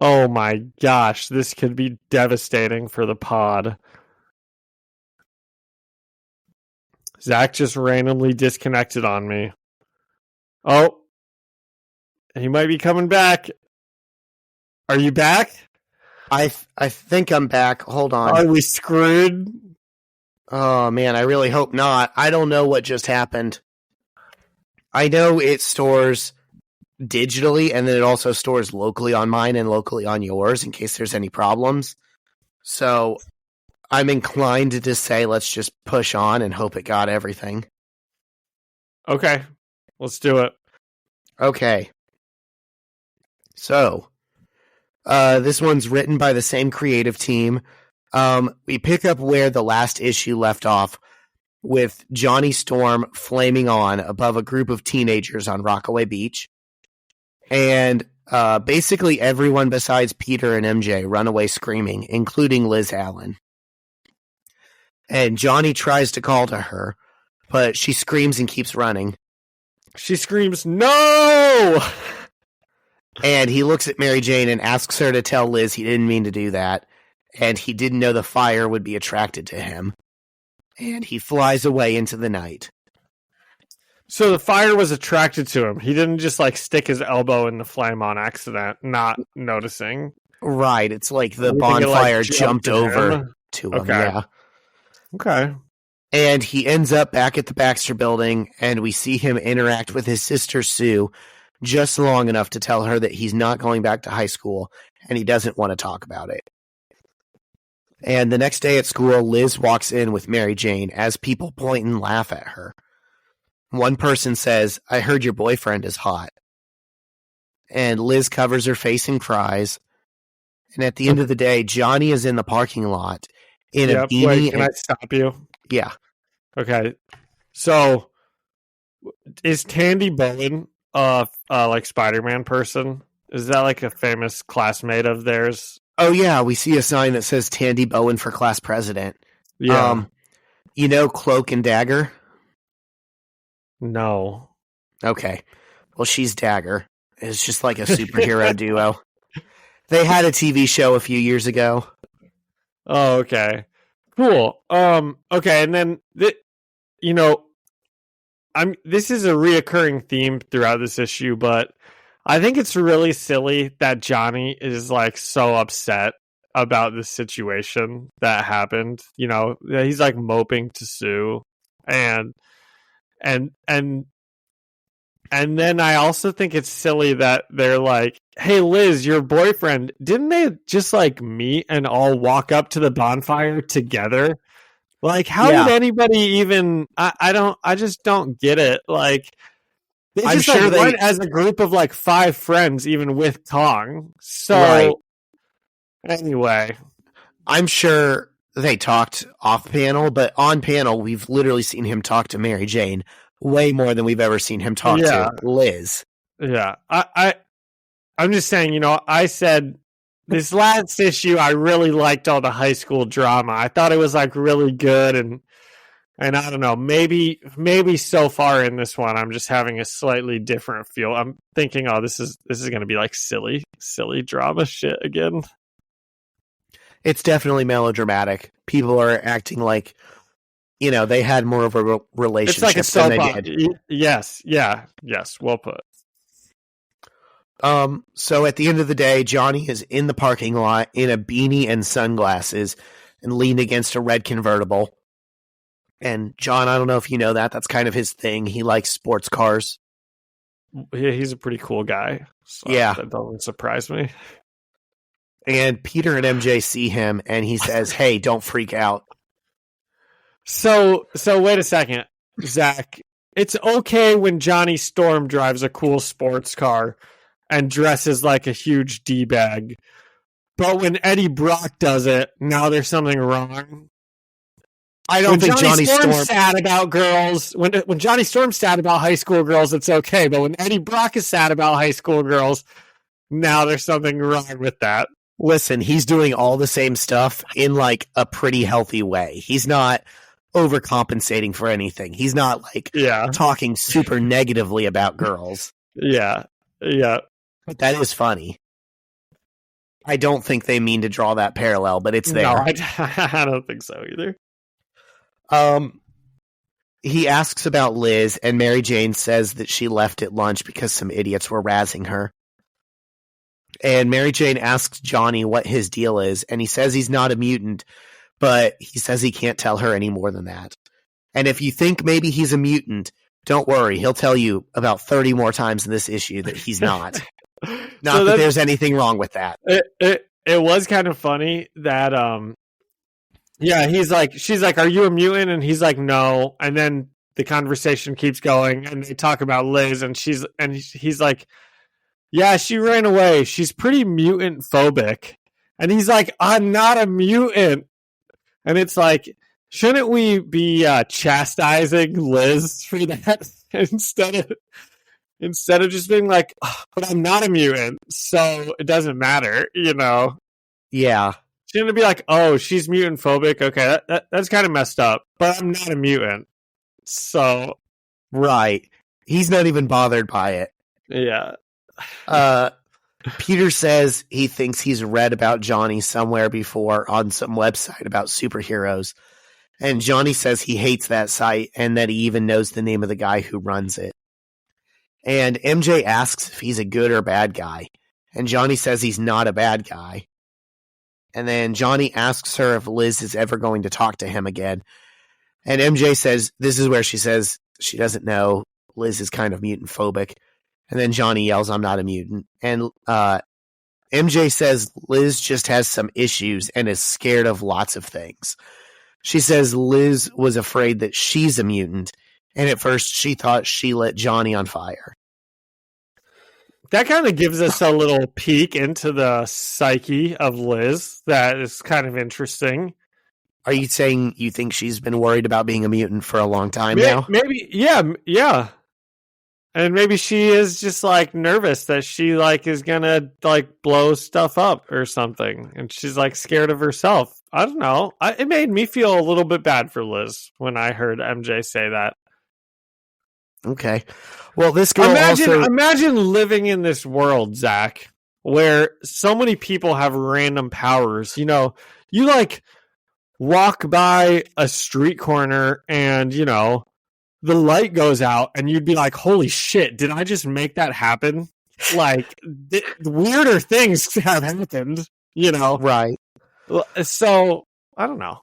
Oh, my gosh. This could be devastating for the pod. Zach just randomly disconnected on me. Oh. He might be coming back. Are you back? I think I'm back. Hold on. Are we screwed? Oh, man, I really hope not. I don't know what just happened. I know it stores digitally, and then it also stores locally on mine and locally on yours in case there's any problems. So I'm inclined to just say let's just push on and hope it got everything. Okay, let's do it. Okay. So this one's written by the same creative team. We pick up where the last issue left off with Johnny Storm flaming on above a group of teenagers on Rockaway Beach. And basically everyone besides Peter and MJ run away screaming, including Liz Allen. And Johnny tries to call to her, but she screams and keeps running. She screams, "No!" And he looks at Mary Jane and asks her to tell Liz he didn't mean to do that, and he didn't know the fire would be attracted to him. And he flies away into the night. So the fire was attracted to him. He didn't just like stick his elbow in the flame on accident, not noticing. Right. It's like the bonfire jumped over to him. Okay. Yeah. Okay. And he ends up back at the Baxter building, and we see him interact with his sister Sue just long enough to tell her that he's not going back to high school and he doesn't want to talk about it. And the next day at school, Liz walks in with Mary Jane as people point and laugh at her. One person says, "I heard your boyfriend is hot." And Liz covers her face and cries. And at the end of the day, Johnny is in the parking lot in a beanie. Wait, can I stop you? Yeah. Okay. So is Tandy Bowen like Spider-Man person? Is that like a famous classmate of theirs? Oh yeah, we see a sign that says Tandy Bowen for class president. Yeah. You know Cloak and Dagger? No. Okay. Well, she's Dagger. It's just like a superhero duo. They had a TV show a few years ago. Oh, okay. Cool. Okay, and then this is a reoccurring theme throughout this issue, but I think it's really silly that Johnny is like so upset about the situation that happened. You know, he's like moping to Sue, and then I also think it's silly that they're like, "Hey Liz, your boyfriend, didn't they just like meet and all walk up to the bonfire together?" Like, how would anybody even? I just don't get it. Like, they just went as a group of like 5 friends, even with Kong. So, anyway, I'm sure they talked off panel, but on panel, we've literally seen him talk to Mary Jane way more than we've ever seen him talk to Liz. Yeah, I'm just saying. You know, I said this last issue, I really liked all the high school drama. I thought it was like really good, and I don't know, maybe so far in this one, I'm just having a slightly different feel. I'm thinking, oh, this is going to be like silly drama shit again. It's definitely melodramatic. People are acting like, you know, they had more of a relationship. It's like a soap opera. Yes, well put. So at the end of the day, Johnny is in the parking lot in a beanie and sunglasses and leaned against a red convertible. And John, I don't know if you know that's kind of his thing. He likes sports cars. Yeah, he's a pretty cool guy. So yeah. That doesn't surprise me. And Peter and MJ see him and he says, "Hey, don't freak out." So wait a second, Zach. It's okay when Johnny Storm drives a cool sports car and dresses like a huge D-bag. But when Eddie Brock does it, now there's something wrong. I don't think Johnny Storm's sad about girls. When Johnny Storm's sad about high school girls, it's okay. But when Eddie Brock is sad about high school girls, now there's something wrong with that. Listen, he's doing all the same stuff in like a pretty healthy way. He's not overcompensating for anything. He's not like talking super negatively about girls. Yeah. But that is funny. I don't think they mean to draw that parallel, but it's there. No, I don't think so either. He asks about Liz, and Mary Jane says that she left at lunch because some idiots were razzing her. And Mary Jane asks Johnny what his deal is, and he says he's not a mutant, but he says he can't tell her any more than that. And if you think maybe he's a mutant, don't worry. He'll tell you about 30 more times in this issue that he's not. Not that there's anything wrong with that. It was kind of funny that she's like, "Are you a mutant?" And he's like, "No." And then the conversation keeps going and they talk about Liz and he's like, "Yeah, she ran away. She's pretty mutant phobic." And he's like, "I'm not a mutant." And it's like, shouldn't we be chastising Liz for that instead of just being like, "Oh, but I'm not a mutant, so it doesn't matter," you know? Yeah. Shouldn't it be like, "Oh, she's mutant phobic. Okay, that's kind of messed up, but I'm not a mutant." So, right. He's not even bothered by it. Yeah. Peter says he thinks he's read about Johnny somewhere before on some website about superheroes. And Johnny says he hates that site and that he even knows the name of the guy who runs it. And MJ asks if he's a good or bad guy. And Johnny says he's not a bad guy. And then Johnny asks her if Liz is ever going to talk to him again. And MJ says, this is where she says she doesn't know. Liz is kind of mutant phobic. And then Johnny yells, I'm not a mutant. And MJ says Liz just has some issues and is scared of lots of things. She says Liz was afraid that she's a mutant, and at first she thought she lit Johnny on fire. That kind of gives us a little peek into the psyche of Liz. That is kind of interesting. Are you saying you think she's been worried about being a mutant for a long time now? Maybe, yeah. And maybe she is just like nervous that she like is gonna like blow stuff up or something, and she's like scared of herself. I don't know. It made me feel a little bit bad for Liz when I heard MJ say that. Okay. Well, this girl imagine living in this world, Zach, where so many people have random powers. You know, you like walk by a street corner and, you know, the light goes out and you'd be like, holy shit, did I just make that happen? Like, weirder things have happened, you know? Right. So, I don't know.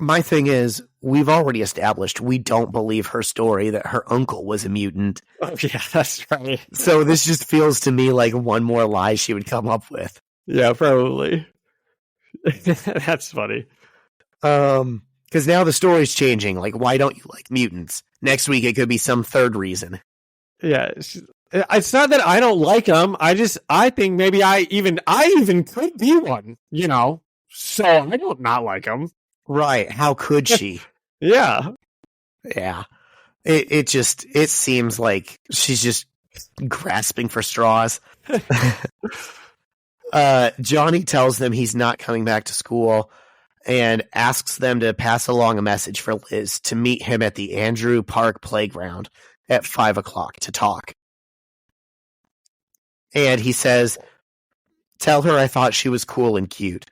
My thing is, we've already established we don't believe her story that her uncle was a mutant. Oh, yeah, that's right. So this just feels to me like one more lie she would come up with. Yeah, probably. That's funny. Because now the story's changing. Like, why don't you like mutants? Next week, it could be some third reason. Yeah, it's not that I don't like them. I think maybe I even could be one, you know? So I don't not like them. Right. How could she? Yeah. Yeah. It seems like she's just grasping for straws. Johnny tells them he's not coming back to school and asks them to pass along a message for Liz to meet him at the Andrew Park playground at 5:00 to talk. And he says, tell her I thought she was cool and cute.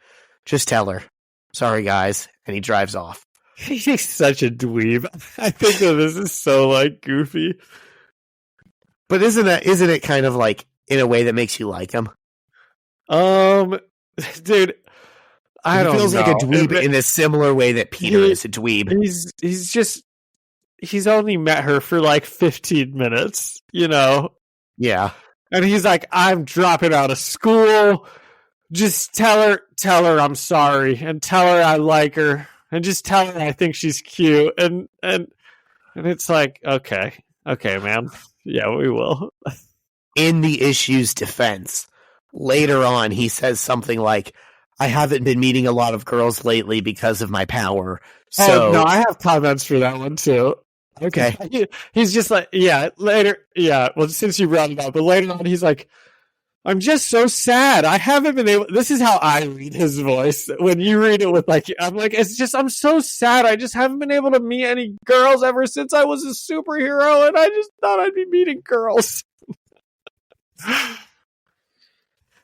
Just tell her. Sorry, guys. And he drives off. He's such a dweeb. I think that this is so, like, goofy. But isn't it kind of like in a way that makes you like him? Dude, I don't know. He feels like a dweeb in a similar way that Peter is a dweeb. He's only met her for like 15 minutes, you know? Yeah. And he's like, I'm dropping out of school. Just tell her I'm sorry, and tell her I like her, and just tell her I think she's cute. And it's like, okay, man. Yeah, we will. In the issue's defense, later on, he says something like, I haven't been meeting a lot of girls lately because of my power. So no, I have comments for that one too. Okay. He's just like, well, since you brought it up, but later on he's like, I'm just so sad. I haven't been able, this is how I read his voice. When you read it with like, I'm like, I'm so sad. I just haven't been able to meet any girls ever since I was a superhero, and I just thought I'd be meeting girls.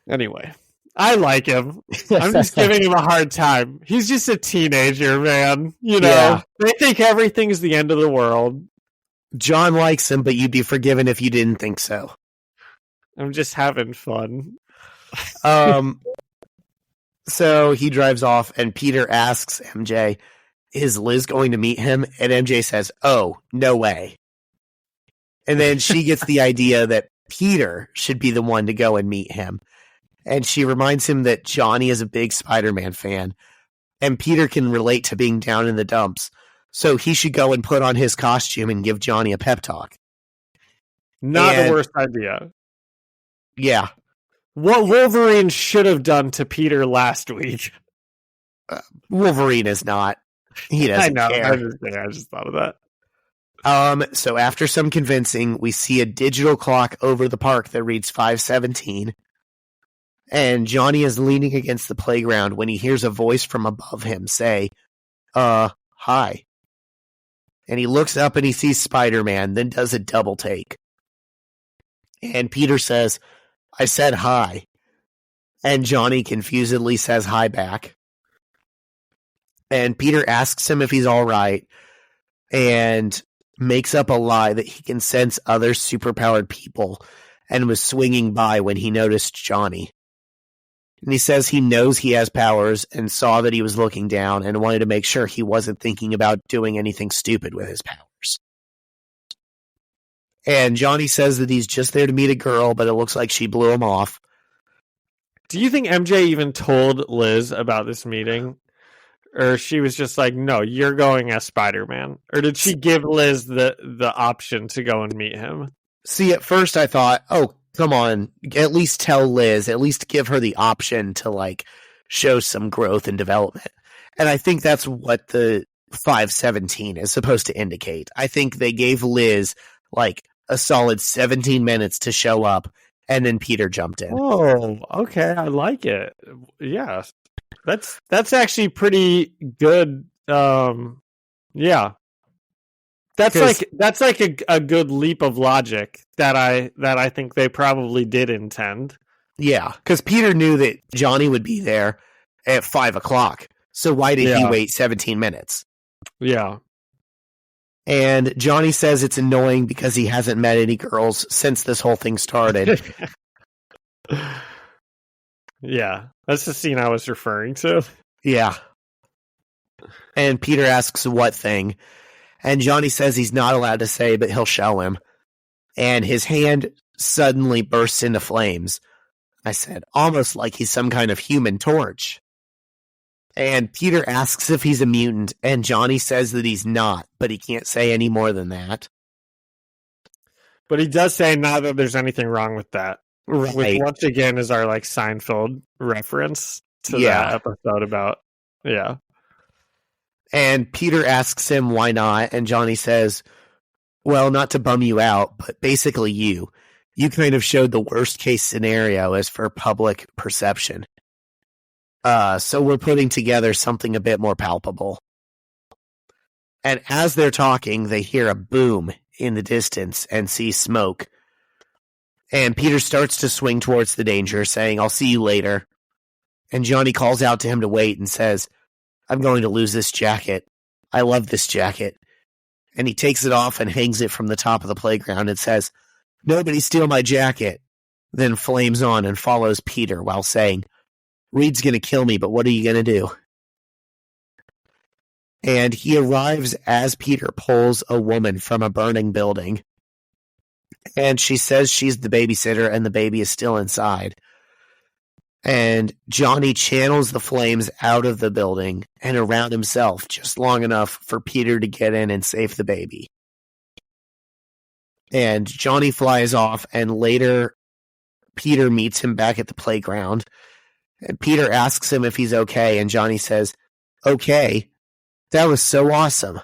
Anyway, I like him. I'm just giving him a hard time. He's just a teenager, man. You know, yeah. They think everything's the end of the world. John likes him, but you'd be forgiven if you didn't think so. I'm just having fun. So he drives off, and Peter asks MJ, is Liz going to meet him? And MJ says, oh, no way. And then she gets the idea that Peter should be the one to go and meet him. And she reminds him that Johnny is a big Spider-Man fan, and Peter can relate to being down in the dumps. So he should go and put on his costume and give Johnny a pep talk. Not the worst idea. Yeah. What Wolverine should have done to Peter last week. Wolverine is not. He doesn't care. I just thought of that. So after some convincing, we see a digital clock over the park that reads 5:17. And Johnny is leaning against the playground when he hears a voice from above him say, hi. And he looks up and he sees Spider-Man, then does a double take. And Peter says, I said hi. And Johnny confusedly says hi back. And Peter asks him if he's all right and makes up a lie that he can sense other superpowered people and was swinging by when he noticed Johnny. And he says he knows he has powers and saw that he was looking down and wanted to make sure he wasn't thinking about doing anything stupid with his powers. And Johnny says that he's just there to meet a girl, but it looks like she blew him off. Do you think MJ even told Liz about this meeting? Or she was just like, no, you're going as Spider-Man? Or did she give Liz the option to go and meet him? See, at first I thought, oh, come on, at least tell Liz, at least give her the option to, like, show some growth and development. And I think that's what the 5:17 is supposed to indicate. I think they gave Liz, like, a solid 17 minutes to show up, and then Peter jumped in. Oh, okay, I like it. Yeah, that's actually pretty good. Yeah. That's like a good leap of logic that I think they probably did intend. Yeah, because Peter knew that Johnny would be there at 5:00. So why did he wait 17 minutes? Yeah. And Johnny says it's annoying because he hasn't met any girls since this whole thing started. Yeah, that's the scene I was referring to. Yeah. And Peter asks what thing. And Johnny says he's not allowed to say, but he'll show him. And his hand suddenly bursts into flames. I said, almost like he's some kind of human torch. And Peter asks if he's a mutant, and Johnny says that he's not, but he can't say any more than that. But he does say not that there's anything wrong with that. Right. Which once again is our like Seinfeld reference to that episode about And Peter asks him why not, and Johnny says, well, not to bum you out, but basically you kind of showed the worst case scenario as for public perception. So we're putting together something a bit more palpable. And as they're talking, they hear a boom in the distance and see smoke. And Peter starts to swing towards the danger, saying, I'll see you later. And Johnny calls out to him to wait and says, I'm going to lose this jacket. I love this jacket. And he takes it off and hangs it from the top of the playground and says, nobody steal my jacket. Then flames on and follows Peter while saying, Reed's going to kill me, but what are you going to do? And he arrives as Peter pulls a woman from a burning building. And she says she's the babysitter and the baby is still inside. And Johnny channels the flames out of the building and around himself just long enough for Peter to get in and save the baby. And Johnny flies off, and later Peter meets him back at the playground. And Peter asks him if he's okay, and Johnny says, okay, that was so awesome.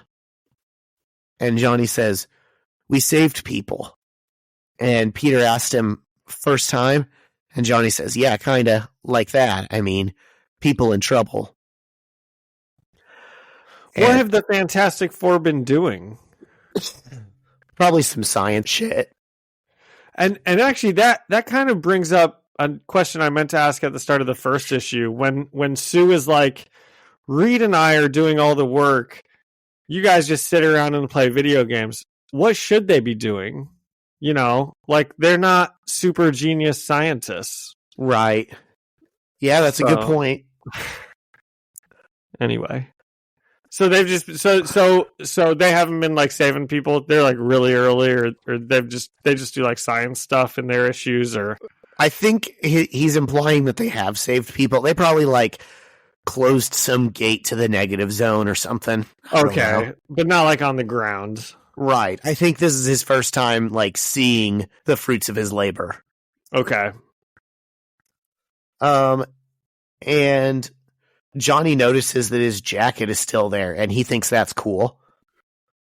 And Johnny says, we saved people. And Peter asked him, first time? And Johnny says, yeah, kind of like that. I mean, people in trouble. What have the Fantastic Four been doing? Probably some science shit. And actually, that kind of brings up a question I meant to ask at the start of the first issue. When Sue is like, Reed and I are doing all the work. You guys just sit around and play video games. What should they be doing? You know, like they're not super genius scientists. Right. Yeah, that's a good point. Anyway. So they've just so they haven't been like saving people. They're like really early, or they just do like science stuff in their issues, or I think he's implying that they have saved people. They probably like closed some gate to the negative zone or something. Okay, but not like on the ground. Right. I think this is his first time like seeing the fruits of his labor. Okay. And Johnny notices that his jacket is still there, and he thinks that's cool.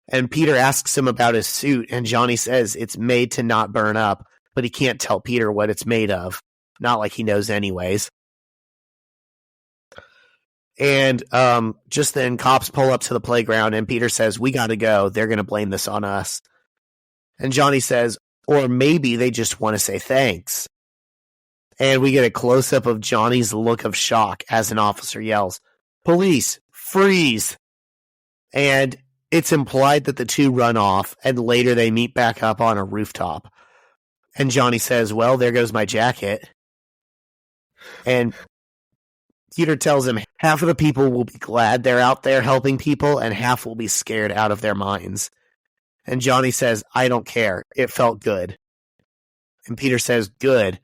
And Peter asks him about his suit, and Johnny says it's made to not burn up, but he can't tell Peter what it's made of. Not like he knows anyways. And just then, cops pull up to the playground, and Peter says, we gotta go. They're gonna blame this on us. And Johnny says, or maybe they just want to say thanks. And we get a close-up of Johnny's look of shock as an officer yells, "Police, freeze!" And it's implied that the two run off, and later they meet back up on a rooftop. And Johnny says, "Well, there goes my jacket." And Peter tells him half of the people will be glad they're out there helping people, and half will be scared out of their minds. And Johnny says, "I don't care. It felt good." And Peter says, "Good,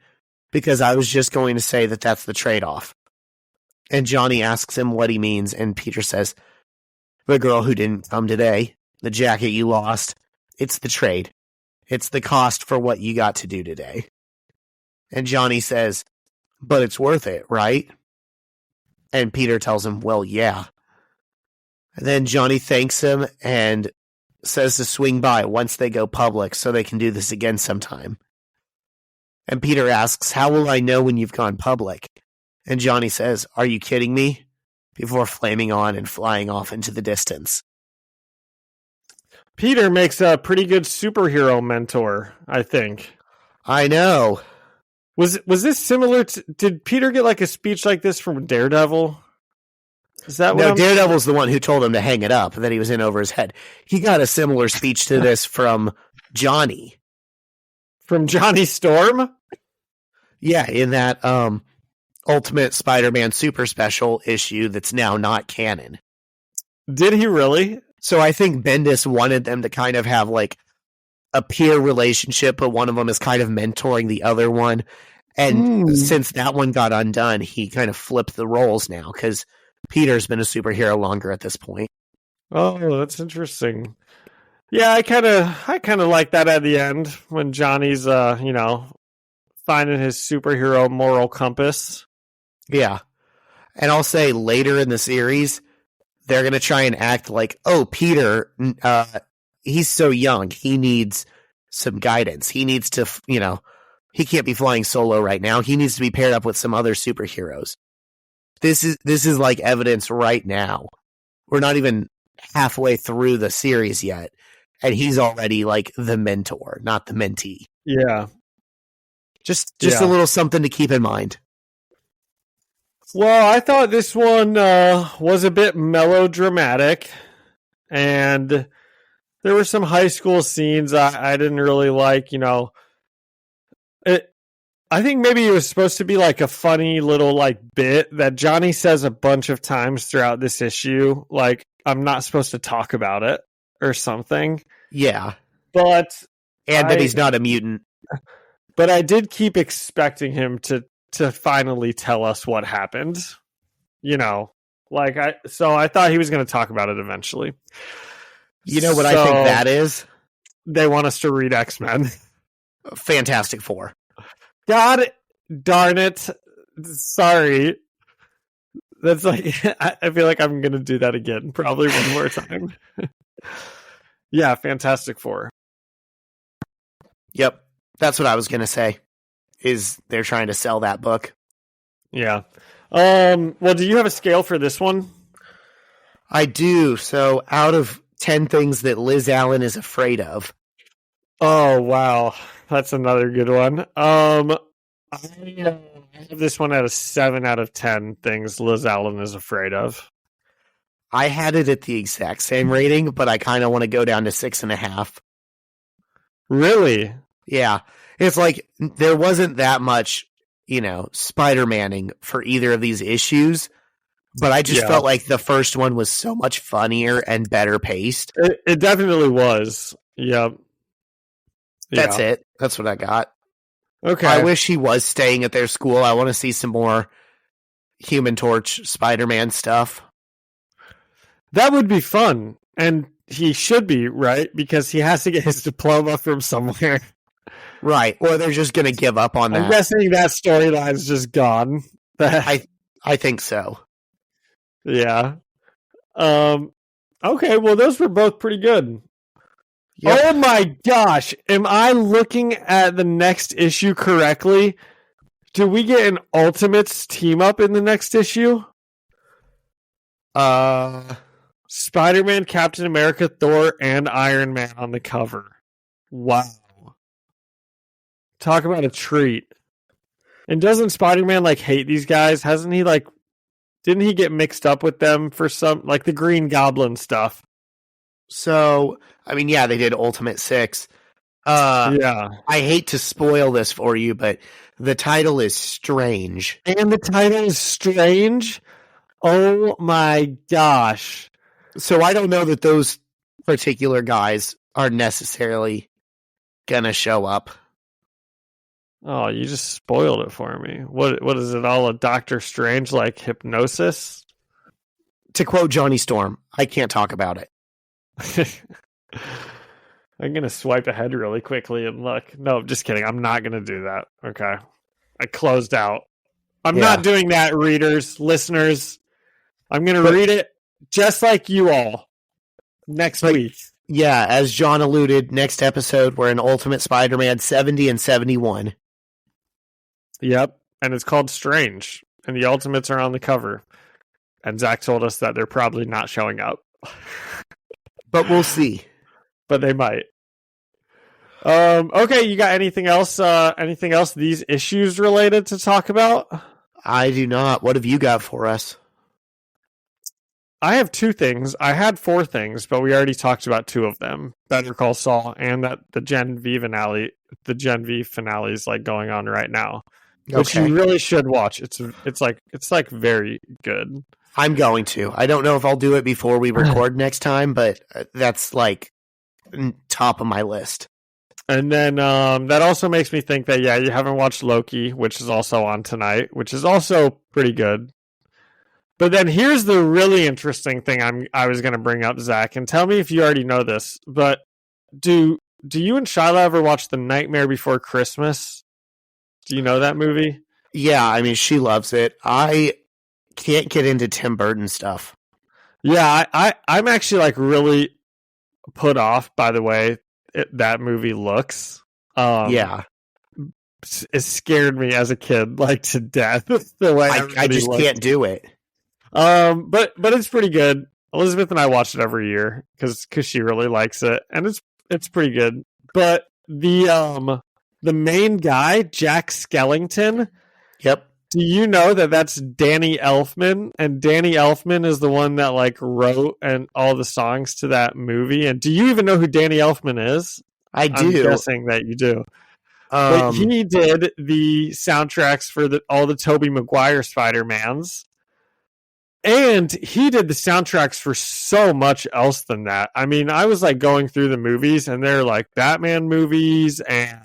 because I was just going to say that that's the trade-off." And Johnny asks him what he means, and Peter says, "The girl who didn't come today, the jacket you lost, it's the trade. It's the cost for what you got to do today." And Johnny says, "But it's worth it, right?" And Peter tells him, "Well, yeah." And then Johnny thanks him and says to swing by once they go public so they can do this again sometime. And Peter asks, "How will I know when you've gone public?" And Johnny says, "Are you kidding me?" Before flaming on and flying off into the distance. Peter makes a pretty good superhero mentor, I think. I know. Was this similar to... Did Peter get like a speech like this from Daredevil? Is that what Daredevil's the one who told him to hang it up, that he was in over his head. He got a similar speech to this from Johnny. From Johnny Storm? Yeah, in that Ultimate Spider-Man Super Special issue that's now not canon. Did he really? So I think Bendis wanted them to kind of have like a peer relationship, but one of them is kind of mentoring the other one. And since that one got undone, he kind of flipped the roles now because Peter's been a superhero longer at this point. Oh, that's interesting. Yeah, I kind of like that at the end when Johnny's finding his superhero moral compass. Yeah. And I'll say later in the series, they're going to try and act like, "Oh, Peter, he's so young. He needs some guidance. He needs to, he can't be flying solo right now. He needs to be paired up with some other superheroes." This is like evidence right now. We're not even halfway through the series yet, and he's already like the mentor, not the mentee. Yeah. Just a little something to keep in mind. Well, I thought this one was a bit melodramatic, and there were some high school scenes I didn't really like. I think maybe it was supposed to be like a funny little like bit that Johnny says a bunch of times throughout this issue, like I'm not supposed to talk about it or something. Yeah, but that he's not a mutant. But I did keep expecting him to finally tell us what happened. I thought he was going to talk about it eventually. You know what I think that is? They want us to read X-Men. Fantastic Four. God darn it. Sorry. That's like, I feel like I'm going to do that again. Probably one more time. Yeah, Fantastic Four. Yep. That's what I was going to say. Is they're trying to sell that book. Yeah. Well, do you have a scale for this one? I do. So out of 10 things that Liz Allen is afraid of. Oh, wow. That's another good one. I have this one at a 7 out of 10 things Liz Allen is afraid of. I had it at the exact same rating, but I kind of want to go down to 6.5. Really? Yeah. It's like there wasn't that much, Spider-Manning for either of these issues, but I just felt like the first one was so much funnier and better paced. It definitely was. Yep. That's it. That's what I got. Okay. I wish he was staying at their school. I want to see some more Human Torch Spider-Man stuff. That would be fun. And he should be, right? Because he has to get his diploma from somewhere. Right. Or they're just going to give up on that. I'm guessing that storyline's just gone. I think so. Yeah. Okay, well, those were both pretty good. Yep. Oh my gosh. Am I looking at the next issue correctly? Do we get an Ultimates team up in the next issue? Spider-Man, Captain America, Thor, and Iron Man on the cover. Wow. Talk about a treat. And doesn't Spider-Man like hate these guys? Hasn't he like? Didn't he get mixed up with them for some like the Green Goblin stuff? So I mean, yeah, they did Ultimate 6. Yeah. I hate to spoil this for you, but the title is Strange. And the title is Strange? Oh my gosh. So I don't know that those particular guys are necessarily gonna show up. Oh, you just spoiled it for me. What is it all a Doctor Strange like hypnosis? To quote Johnny Storm, I can't talk about it. I'm going to swipe ahead really quickly and look. No, just kidding. I'm not going to do that. Okay. I closed out. I'm not doing that, readers, listeners. I'm going to read it just like you all next week. Yeah, as John alluded, next episode we're in Ultimate Spider-Man 70 and 71. Yep. And it's called Strange. And the Ultimates are on the cover. And Zach told us that they're probably not showing up. But we'll see. But they might. Okay, you got anything else? Anything else? These issues related to talk about? I do not. What have you got for us? I have 2 things. I had 4 things, but we already talked about 2 of them. Better Call Saul and that the Gen V finale. The Gen V finale is like going on right now, which you really should watch. It's like very good. I'm going to. I don't know if I'll do it before we record next time, but that's like top of my list. And then that also makes me think that, you haven't watched Loki, which is also on tonight, which is also pretty good. But then here's the really interesting thing I was going to bring up, Zach, and tell me if you already know this, but do you and Shyla ever watch The Nightmare Before Christmas? Do you know that movie? Yeah, I mean, she loves it. I can't get into Tim Burton stuff. Yeah, I'm actually like really put off by the way that movie looks. Yeah, it scared me as a kid like to death. The way I just can't do it. But it's pretty good. Elizabeth and I watch it every year because she really likes it, and it's pretty good. But the main guy, Jack Skellington. Yep. Do you know that that's Danny Elfman? And Danny Elfman is the one that like wrote and all the songs to that movie. And do you even know who Danny Elfman is? I do. I'm guessing that you do. But he did the soundtracks for all the Tobey Maguire Spider-Mans. And he did the soundtracks for so much else than that. I mean, I was like going through the movies and they're like Batman movies, and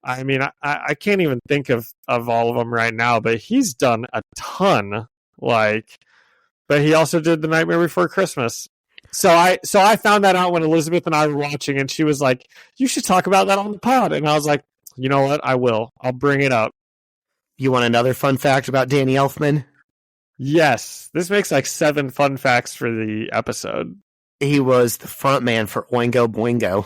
I mean, I can't even think of all of them right now, but he's done a ton. But he also did The Nightmare Before Christmas. So I found that out when Elizabeth and I were watching, and she was like, "You should talk about that on the pod." And I was like, "You know what? I will. I'll bring it up." You want another fun fact about Danny Elfman? Yes. This makes like 7 fun facts for the episode. He was the front man for Oingo Boingo.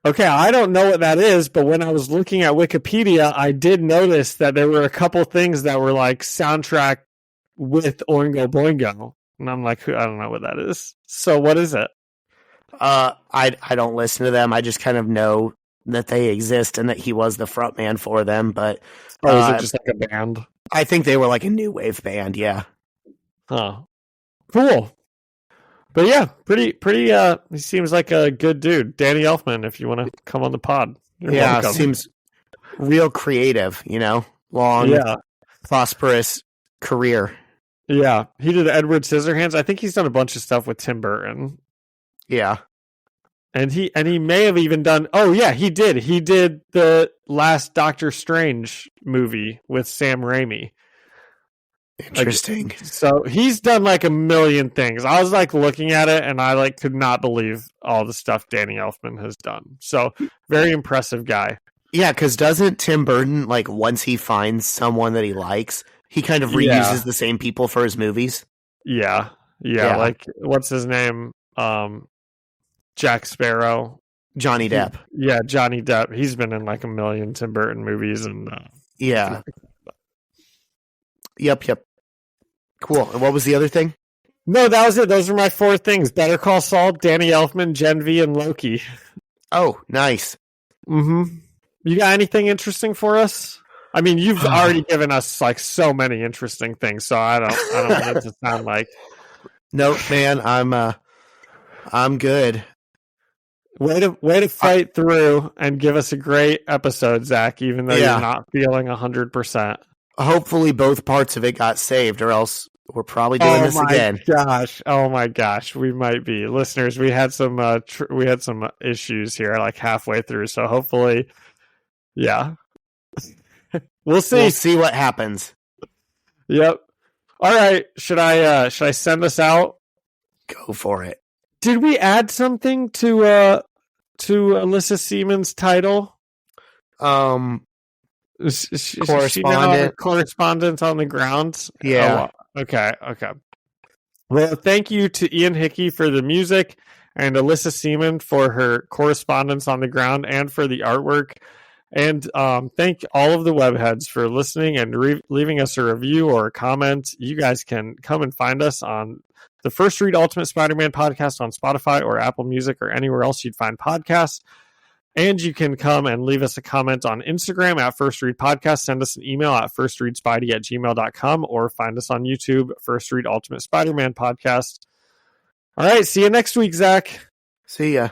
Okay, I don't know what that is, but when I was looking at Wikipedia, I did notice that there were a couple things that were like soundtrack with Oingo Boingo. And I'm like, I don't know what that is. So what is it? I don't listen to them. I just kind of know that they exist and that he was the front man for them. But is it just like a band? I think they were like a new wave band. Yeah. Oh, cool. But yeah, pretty. He seems like a good dude, Danny Elfman. If you want to come on the pod, you're welcome. Seems real creative. Long, prosperous career. Yeah, he did Edward Scissorhands. I think he's done a bunch of stuff with Tim Burton. Yeah, and he may have even done. Oh yeah, he did. He did the last Doctor Strange movie with Sam Raimi. Interesting. So he's done like a million things. I was like looking at it and I like could not believe all the stuff Danny Elfman has done. So very impressive guy. Yeah, because doesn't Tim Burton, like once he finds someone that he likes, he kind of reuses the same people for his movies? Yeah. Like what's his name? Jack Sparrow. Johnny Depp. Yeah, Johnny Depp. He's been in like a million Tim Burton movies and yeah. Yep. Cool. And what was the other thing? No, that was it. Those were my 4 things. Better Call Saul, Danny Elfman, Gen V, and Loki. Oh, nice. Mm-hmm. You got anything interesting for us? I mean, you've already given us like so many interesting things, so I don't want it to sound like. Nope, man. I'm good. Way to fight through and give us a great episode, Zach. Even though you're not feeling 100%. Hopefully, both parts of it got saved, or else we're probably doing this again. Oh my gosh, we might be. Listeners, we had some issues here like halfway through, so hopefully, yeah. We'll see. We'll see what happens. Yep. All right. Should I send us out? Go for it. Did we add something to Alyssa Seaman's title? Correspondent on the ground. Yeah. Oh, okay. Well, thank you to Ian Hickey for the music and Alyssa Seaman for her correspondence on the ground and for the artwork. And thank all of the webheads for listening and leaving us a review or a comment. You guys can come and find us on the First Read Ultimate Spider-Man podcast on Spotify or Apple Music or anywhere else you'd find podcasts. And you can come and leave us a comment on Instagram at First Read Podcast. Send us an email at firstreadspidey@gmail.com or find us on YouTube, First Read Ultimate Spider-Man podcast. All right. See you next week, Zach. See ya.